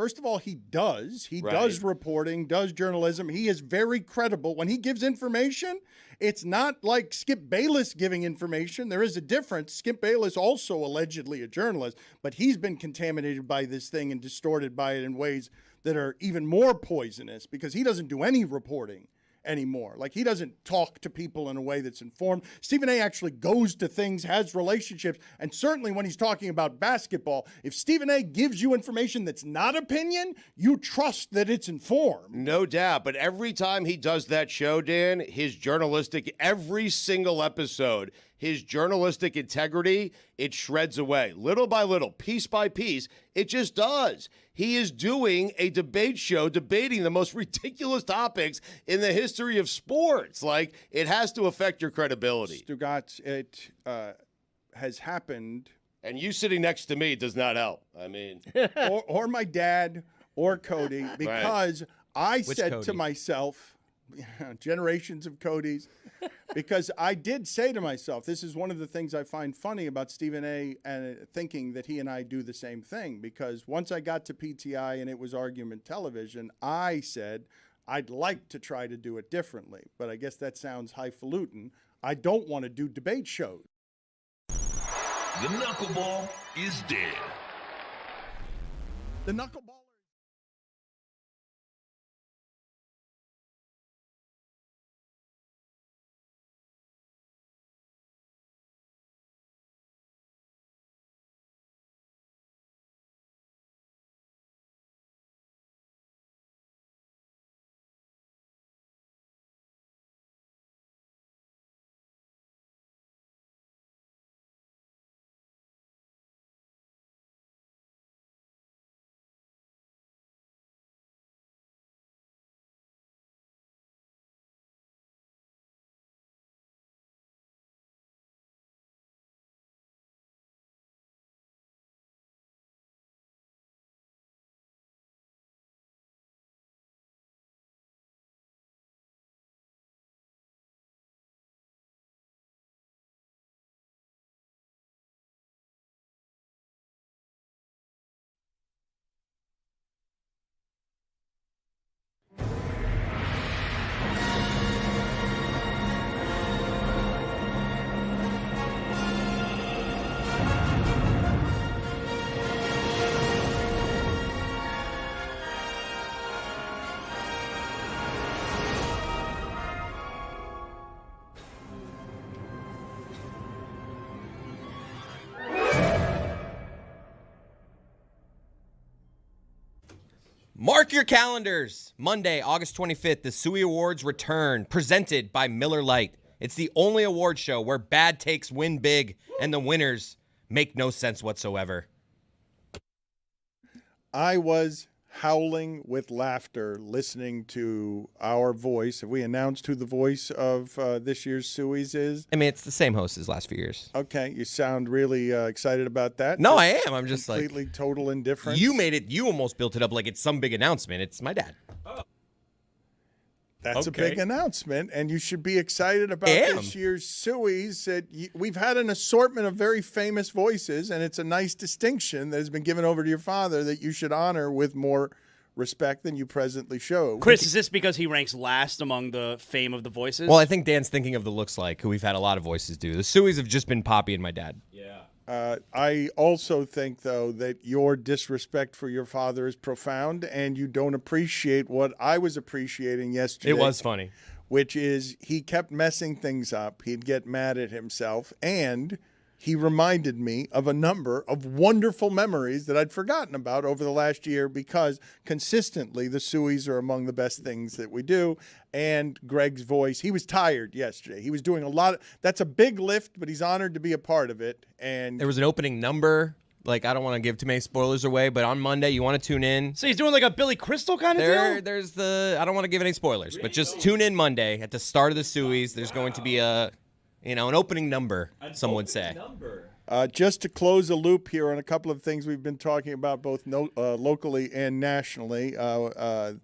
He does Right. reporting, does journalism. He is very credible. When he gives information, it's not like Skip Bayless giving information. There is a difference. Skip Bayless also allegedly a journalist, but he's been contaminated by this thing and distorted by it in ways that are even more poisonous because he doesn't do any reporting anymore. Like, he doesn't talk to people in a way that's informed. Stephen A. actually goes to things, has relationships, and certainly when he's talking about basketball, if Stephen A. gives you information that's not opinion, you trust that it's informed. No doubt. But every time he does that show, Dan, every single episode, his journalistic integrity, it shreds away. Little by little, piece by piece, it just does. He is doing a debate show debating the most ridiculous topics in the history of sports. Like, it has to affect your credibility. Stugotz, it has happened. And you sitting next to me does not help. I mean, or my dad or Cody, because I Which said Cody? to myself, generations of Codys, because I did say to myself, this is one of the things I find funny about Stephen A. and thinking that he and I do the same thing. Because once I got to PTI and it was argument television, I said I'd like to try to do it differently. But I guess that sounds highfalutin. I don't want to do debate shows. The knuckleball is dead. The knuckleball. Mark your calendars. Monday, August 25th, the Suey Awards return, presented by Miller Lite. It's the only award show where bad takes win big and the winners make no sense whatsoever. I was howling with laughter listening to our voice. Have we announced who the voice of this year's Suey's is? I mean, it's the same host as last few years. Okay, you sound really excited about that. No, I am. I'm just completely total indifference. You made it. You almost built it up like it's some big announcement. It's my dad. That's Okay. a big announcement, and you should be excited about this year's Suey's. We've had an assortment of very famous voices, and it's a nice distinction that has been given over to your father that you should honor with more respect than you presently show. Chris, is this because he ranks last among the fame of the voices? Well, I think Dan's thinking of the Looks Like, who we've had a lot of voices do. The Sueys have just been Poppy and my dad. I also think, though, that your disrespect for your father is profound, and you don't appreciate what I was appreciating yesterday. It was funny. Which is he kept messing things up. He'd get mad at himself, and he reminded me of a number of wonderful memories that I'd forgotten about over the last year because consistently the Sueys are among the best things that we do. And Greg's voice, he was tired yesterday. He was doing a lot. That's a big lift, but he's honored to be a part of it. And There was an opening number Like, I don't want to give too many spoilers away, but on Monday, you want to tune in. So he's doing like a Billy Crystal kind of deal? There's I don't want to give any spoilers, but just tune in Monday at the start of the Sueys. There's going to be an opening number, some would say. Just to close a loop here on a couple of things we've been talking about both locally and nationally,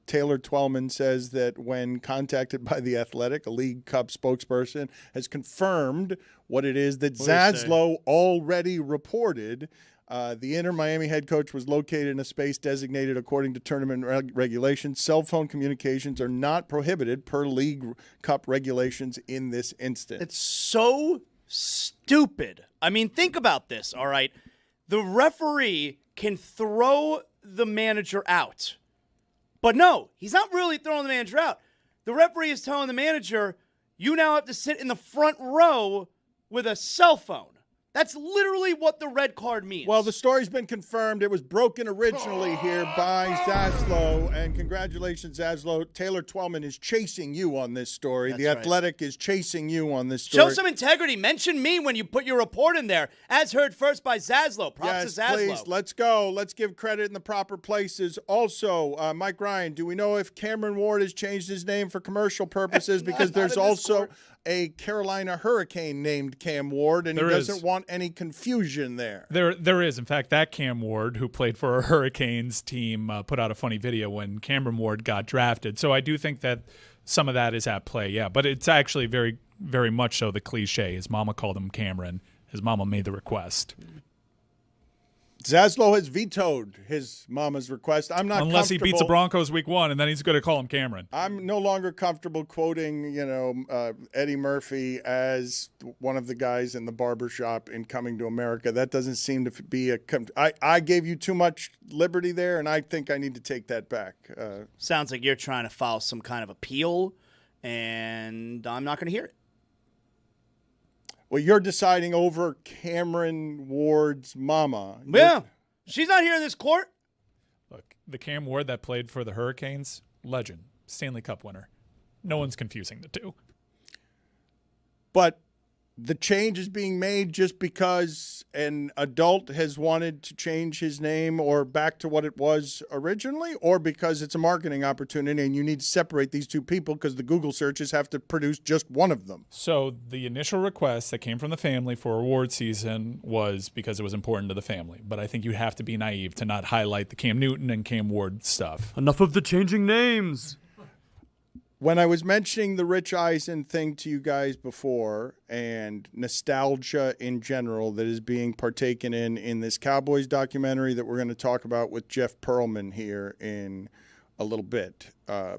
Taylor Twellman says that when contacted by The Athletic, a League Cup spokesperson has confirmed what it is that Zaslow already reported. The Inter Miami head coach was located in a space designated according to tournament regulations. Cell phone communications are not prohibited per League Cup regulations in this instance. It's so stupid. I mean, think about this, all right? The referee can throw the manager out. But no, he's not really throwing the manager out. The referee is telling the manager, you now have to sit in the front row with a cell phone. That's literally what the red card means. Well, the story's been confirmed. It was broken originally here by Zaslow, and congratulations, Zaslow. Taylor Twellman is chasing you on this story. That's the right. Athletic is chasing you on this story. Show some integrity. Mention me when you put your report in there, as heard first by Zaslow. Props to Zaslow. Please, let's go. Let's give credit in the proper places. Also, Mike Ryan, do we know if Cameron Ward has changed his name for commercial purposes? Because there's also a Carolina Hurricane named Cam Ward, and he doesn't want any confusion there. There is. In fact, that Cam Ward, who played for a Hurricanes team, put out a funny video when Cameron Ward got drafted. So I do think that some of that is at play, yeah. But it's actually very, very much so the cliche. His mama called him Cameron. His mama made the request. Zaslow has vetoed his mama's request. I'm not unless he beats the Broncos week 1, and then he's going to call him Cameron. I'm no longer comfortable quoting, Eddie Murphy as one of the guys in the barbershop in Coming to America. That doesn't seem to be I gave you too much liberty there, and I think I need to take that back. Sounds like you're trying to file some kind of appeal, and I'm not going to hear it. Well, you're deciding over Cameron Ward's mama. Yeah. She's not here in this court. Look, the Cam Ward that played for the Hurricanes, legend, Stanley Cup winner. No one's confusing the two. But the change is being made just because an adult has wanted to change his name or back to what it was originally, or because it's a marketing opportunity and you need to separate these two people because the Google searches have to produce just one of them. So the initial request that came from the family for award season was because it was important to the family. But I think you have to be naive to not highlight the Cam Newton and Cam Ward stuff. Enough of the changing names. When I was mentioning the Rich Eisen thing to you guys before and nostalgia in general that is being partaken in this Cowboys documentary that we're going to talk about with Jeff Pearlman here in a little bit,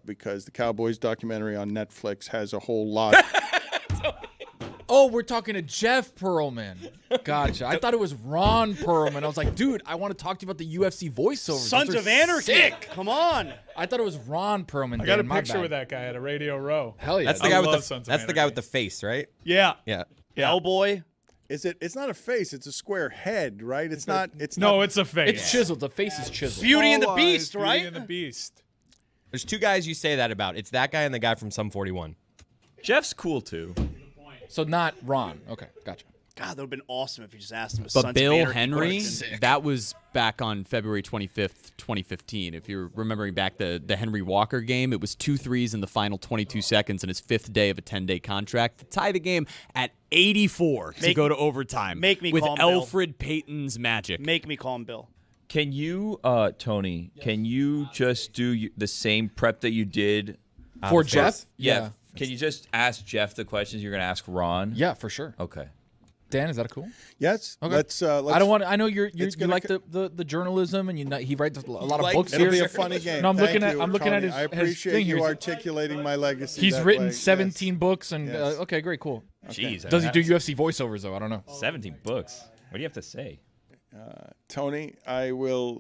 because the Cowboys documentary on Netflix has a whole lot. Oh, we're talking to Jeff Pearlman. Gotcha. I thought it was Ron Perlman. I was like, dude, I want to talk to you about the UFC voiceovers. Sons of Anarchy. Come on. I thought it was Ron Perlman. I got a picture with that guy at a Radio Row. Hell yeah. That's the guy with the face, right? Yeah. Yeah. Bellboy. It's not a face, it's a square head, right? It's a face. It's chiseled. The face is chiseled. Beauty and the Beast, right? Beauty and the Beast. There's two guys you say that about. It's that guy and the guy from Sum 41. Jeff's cool too. So not Ron. Okay, gotcha. God, that would have been awesome if you just asked him. But Bill Henry, that was back on February 25th, 2015. If you're remembering back the Henry Walker game, it was 2 threes in the final 22 seconds in his 5th day of a 10-day contract to tie the game at 84 to go to overtime. Make me with call him Bill. Alfred Payton's magic. Make me call him Bill. Can you, Tony, can you just do the same prep that you did For Jeff? Yeah. Can you just ask Jeff the questions you're going to ask Ron? Yeah, for sure. Okay. Dan, is that cool? Yes. Okay. Let's I don't want. I know you like the journalism, and he writes a lot of books. It'll here. be a funny game. No, I'm Thank looking at you, his. I his appreciate thing you here. articulating my legacy. He's that written way. 17 books, and Yes. okay, great, cool. Jeez. Does he do UFC voiceovers though? I don't know. 17 books. What do you have to say? Tony, I will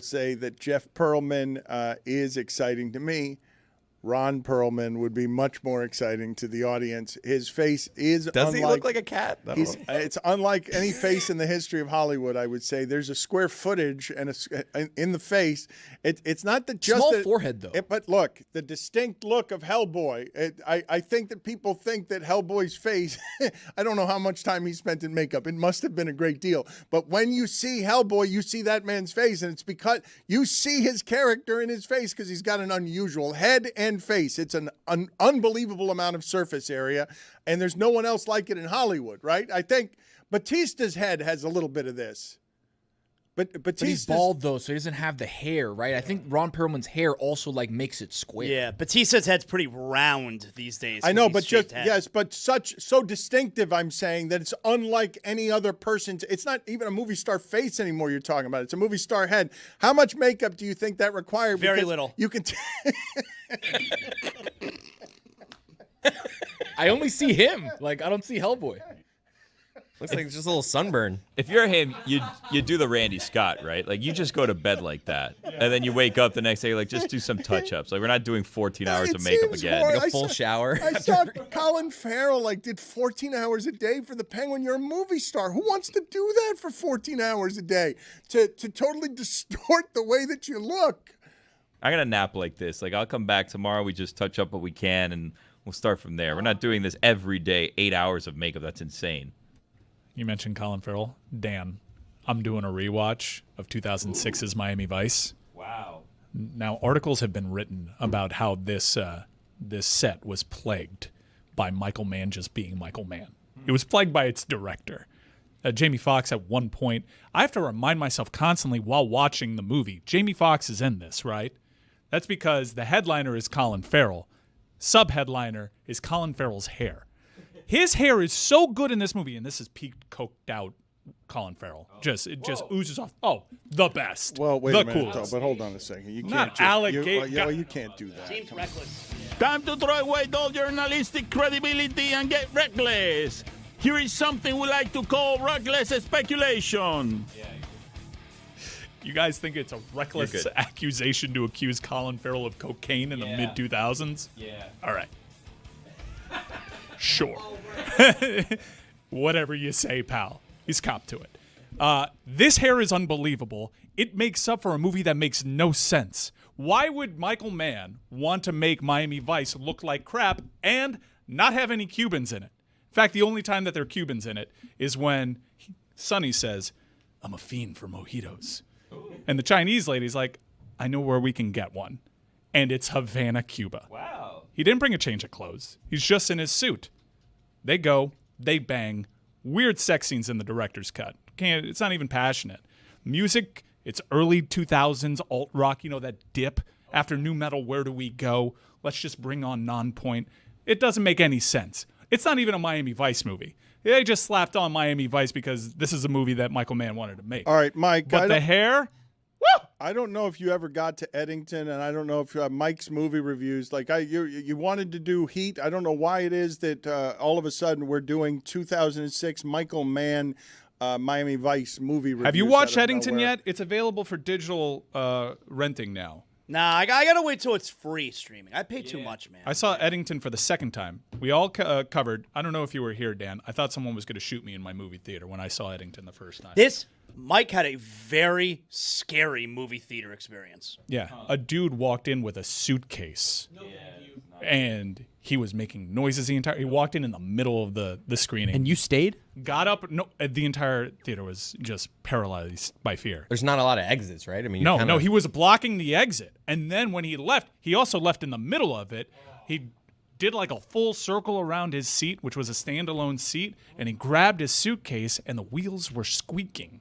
say that Jeff Pearlman is exciting to me, Ron Perlman would be much more exciting to the audience. His face is Does he look like a cat? I don't know. It's unlike any face in the history of Hollywood, I would say. There's a square footage in the face. It's not just small forehead, though. But look, the distinct look of Hellboy. I think that people think that Hellboy's face, I don't know how much time he spent in makeup. It must have been a great deal. But when you see Hellboy, you see that man's face, and it's because you see his character in his face because he's got an unusual head and face. It's an unbelievable amount of surface area, and there's no one else like it in Hollywood, right? I think Batista's head has a little bit of this. But he's bald, though, so he doesn't have the hair, right? I think Ron Perlman's hair also makes it square. Yeah, Batista's head's pretty round these days. I know, but so distinctive, I'm saying, that it's unlike any other person's. It's not even a movie star face anymore you're talking about. It's a movie star head. How much makeup do you think that required? Very Because little. You can I only see him. I don't see Hellboy. Looks like it's just a little sunburn. If you're him, you do the Randy Scott, right? Like, you just go to bed like that, and then you wake up the next day, just do some touch-ups. Like, we're not doing 14 hours of makeup again. hard. Like a full shower. I saw Colin Farrell did 14 hours a day for the Penguin. You're a movie star. Who wants to do that for 14 hours a day to totally distort the way that you look? I got a nap like this. Like, I'll come back tomorrow. We just touch up what we can, and we'll start from there. We're not doing this every day, 8 hours of makeup. That's insane. You mentioned Colin Farrell. Dan, I'm doing a rewatch of 2006's Miami Vice. Wow. Now, articles have been written about how this set was plagued by Michael Mann just being Michael Mann. It was plagued by its director. Jamie Foxx at one point, I have to remind myself constantly while watching the movie, Jamie Foxx is in this, right? That's because the headliner is Colin Farrell. Sub-headliner is Colin Farrell's hair. His hair is so good in this movie, and this is peaked, coked out Colin Farrell. It just oozes off. Oh, the best. Well, wait the a minute, coolest. though, but hold on a second. You Not can't alligator. you can't do that. Seems reckless. Time to throw away all journalistic credibility and get reckless. Here is something we like to call reckless speculation. You guys think it's a reckless accusation to accuse Colin Farrell of cocaine in the mid-2000s? Yeah. All right. Sure. Whatever you say, pal. He's copped to it. This hair is unbelievable. It makes up for a movie that makes no sense. Why would Michael Mann want to make Miami Vice look like crap and not have any Cubans in it? In fact, the only time that there are Cubans in it is when Sonny says, I'm a fiend for mojitos. And the Chinese lady's like, I know where we can get one. And it's Havana, Cuba. Wow. He didn't bring a change of clothes. He's just in his suit. They go, they bang. Weird sex scenes in the director's cut. It's not even passionate. Music, it's early 2000s alt rock, that dip. After new metal, where do we go? Let's just bring on Non-Point. It doesn't make any sense. It's not even a Miami Vice movie. They just slapped on Miami Vice because this is a movie that Michael Mann wanted to make. All right, Mike. But the hair? I don't know if you ever got to Eddington, and I don't know if you have Mike's movie reviews. You wanted to do Heat. I don't know why it is that all of a sudden we're doing 2006 Michael Mann Miami Vice movie reviews. Have you watched Eddington yet? It's available for digital renting now. Nah, I gotta wait till it's free streaming. I pay too much, man. I saw Eddington for the second time. We all covered. I don't know if you were here, Dan. I thought someone was going to shoot me in my movie theater when I saw Eddington the first time. Mike had a very scary movie theater experience. Yeah, a dude walked in with a suitcase, and he was making noises the entire. He walked in the middle of the screening. And you stayed? Got up. No, the entire theater was just paralyzed by fear. There's not a lot of exits, right? I mean, no, he was blocking the exit, and then when he left, he also left in the middle of it. He did like a full circle around his seat, which was a standalone seat, and he grabbed his suitcase, and the wheels were squeaking.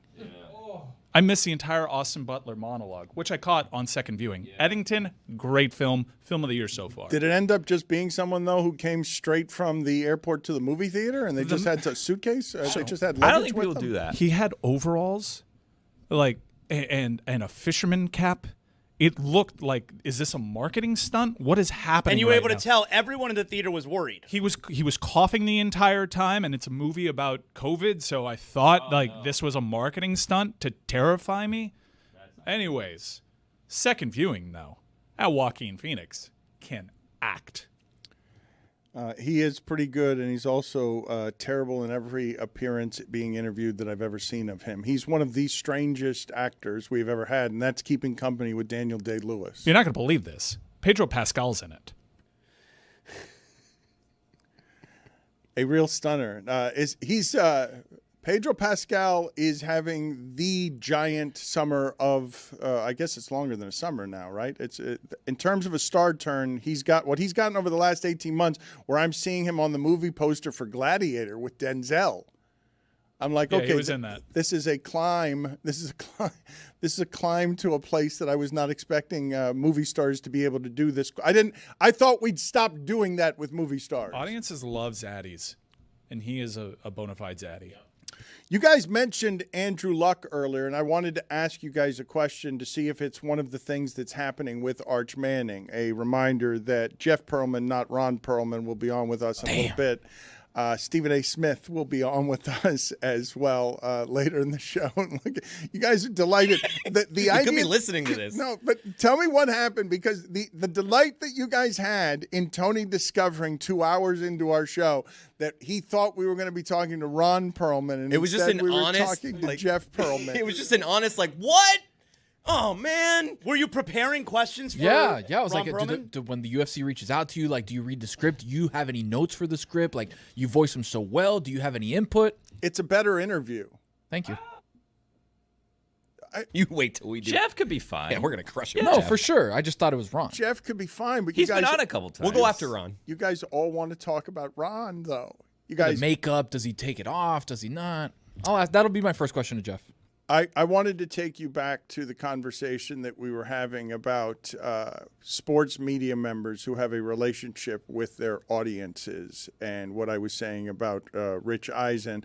I missed the entire Austin Butler monologue, which I caught on second viewing. Eddington, great film of the year so far. Did it end up just being someone, though, who came straight from the airport to the movie theater, and they just had a suitcase? They just had luggage I don't think with people them? do that. He had overalls, and a fisherman cap. It looked like, is this a marketing stunt? What is happening? And you were right able now? to tell everyone in the theater was worried. He was coughing the entire time, and it's a movie about COVID, so I thought this was a marketing stunt to terrify me. Anyways, second viewing though, at Joaquin Phoenix can act. He is pretty good, and he's also terrible in every appearance being interviewed that I've ever seen of him. He's one of the strangest actors we've ever had, and that's keeping company with Daniel Day-Lewis. You're not going to believe this. Pedro Pascal's in it. A real stunner. Pedro Pascal is having the giant summer of, I guess it's longer than a summer now, right? In terms of a star turn, he's got what he's gotten over the last 18 months, where I'm seeing him on the movie poster for Gladiator with Denzel. I'm like, okay, he was in that. This is a climb. This is a climb to a place that I was not expecting movie stars to be able to do this. I thought we'd stop doing that with movie stars. Audiences love zaddies, and he is a bona fide zaddy. You guys mentioned Andrew Luck earlier, and I wanted to ask you guys a question to see if it's one of the things that's happening with Arch Manning. A reminder that Jeff Pearlman, not Ron Perlman, will be on with us in a little bit. Stephen A. Smith will be on with us as well later in the show. Look, you guys are delighted. The You idea, could be listening to this. No, but tell me what happened, because the delight that you guys had in Tony discovering 2 hours into our show that he thought we were going to be talking to Ron Perlman, and It was just instead an we were honest, talking to Jeff Pearlman. It was just an honest, like, what? Oh, man. Were you preparing questions for Yeah. I was Ron like, Perlman? when the UFC reaches out to you, like, do you read the script? Do you have any notes for the script? Like, you voice them so well. Do you have any input? It's a better interview. Thank you. You wait till we do. Jeff could be fine. Yeah, we're going to crush him. No, Jeff. for sure. I just thought it was Ron. Jeff could be fine, but He's you guys been on a couple times. We'll go after Ron. You guys all want to talk about Ron, though. You The guys, makeup, does he take it off? Does he not? I'll ask. That'll be my first question to Jeff. I wanted to take you back to the conversation that we were having about sports media members who have a relationship with their audiences, and what I was saying about Rich Eisen.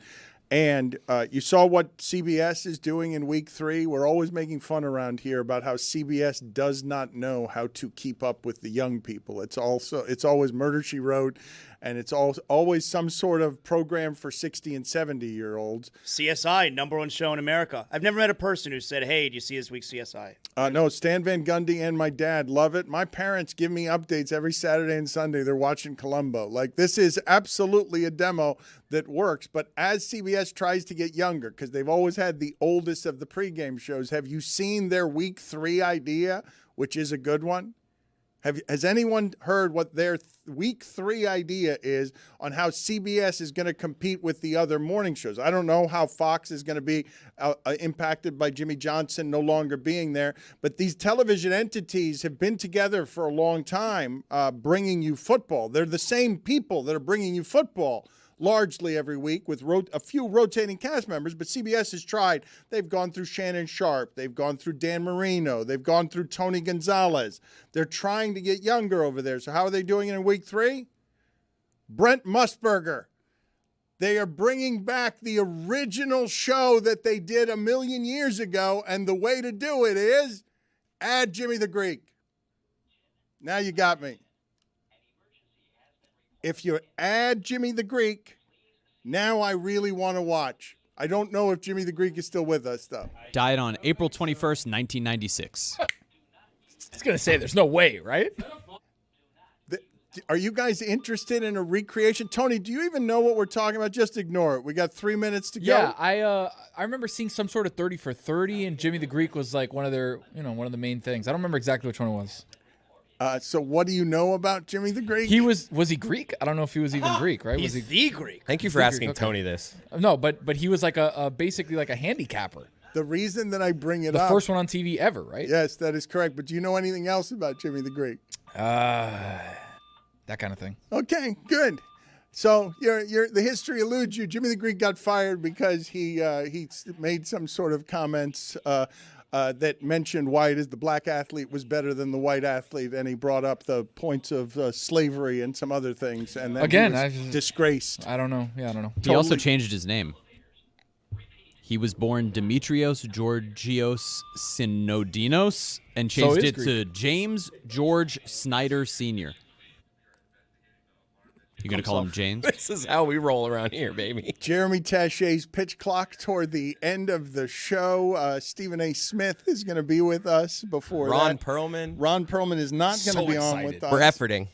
And you saw what CBS is doing in week 3. We're always making fun around here about how CBS does not know how to keep up with the young people. It's always Murder, She Wrote, and it's always some sort of program for 60 and 70-year-olds. CSI, #1 show in America. I've never met a person who said, hey, do you see this week's CSI? No, Stan Van Gundy and my dad love it. My parents give me updates every Saturday and Sunday. They're watching Columbo. Like, this is absolutely a demo that works. But as CBS tries to get younger, because they've always had the oldest of the pregame shows, have you seen their week 3 idea, which is a good one? Has anyone heard what their week 3 idea is on how CBS is going to compete with the other morning shows? I don't know how Fox is going to be impacted by Jimmy Johnson no longer being there, but these television entities have been together for a long time, bringing you football. They're the same people that are bringing you football largely every week with a few rotating cast members, but CBS has tried. They've gone through Shannon Sharp. They've gone through Dan Marino. They've gone through Tony Gonzalez. They're trying to get younger over there. So how are they doing it in week 3? Brent Musburger. They are bringing back the original show that they did a million years ago, and the way to do it is add Jimmy the Greek. Now you got me. If you add Jimmy the Greek, now I really want to watch. I don't know if Jimmy the Greek is still with us, though. Died on April 21st, 1996. I was going to say, there's no way, right? Are you guys interested in a recreation? Tony, do you even know what we're talking about? Just ignore it. We got 3 minutes to go. Yeah, I remember seeing some sort of 30 for 30, and Jimmy the Greek was like one of their, one of the main things. I don't remember exactly which one it was. So what do you know about Jimmy the Greek? Was he Greek? I don't know if he was even Greek, right? He's was he the Greek. Thank you for asking Tony this. No, but he was like basically like a handicapper. The reason that I bring it The up. first one on TV ever, right? Yes, that is correct. But do you know anything else about Jimmy the Greek? That kind of thing. Okay, good. So the history eludes you. Jimmy the Greek got fired because he made some sort of comments that mentioned why it is the black athlete was better than the white athlete, and he brought up the points of slavery and some other things. And then again, he was disgraced. I don't know. Yeah, I don't know. He also changed his name. He was born Demetrios Georgios Synodinos and changed it to James George Snyder Sr. You gonna call him James? This is how we roll around here, baby. Jeremy Tachey's pitch clock toward the end of the show. Stephen A. Smith is going to be with us before Ron that. Perlman. Ron Perlman is not going to be on with us. We're efforting.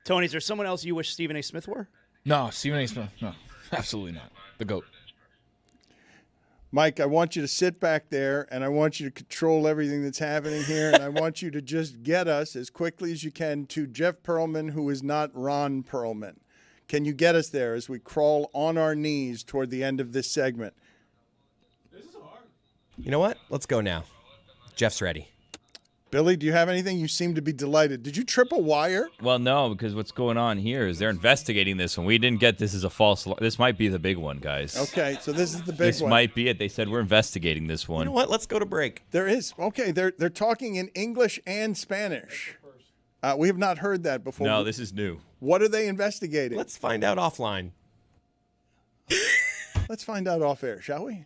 Tony, is there someone else you wish Stephen A. Smith were? No, Stephen A. Smith. No, absolutely not. The GOAT. Mike, I want you to sit back there, and I want you to control everything that's happening here, and I want you to just get us as quickly as you can to Jeff Pearlman, who is not Ron Perlman. Can you get us there as we crawl on our knees toward the end of this segment? You know what? Let's go now. Jeff's ready. Billy, do you have anything? You seem to be delighted. Did you trip a wire? Well, no, because what's going on here is they're investigating this one. We didn't get this as a false. This might be the big one, guys. Okay, so this is the big This one. might be it. They said we're investigating this one. You know what? Let's go to break. There is. Okay, they're talking in English and Spanish. We have not heard that before. No, this is new. What are they investigating? Let's find out offline. Let's find out off air, shall we?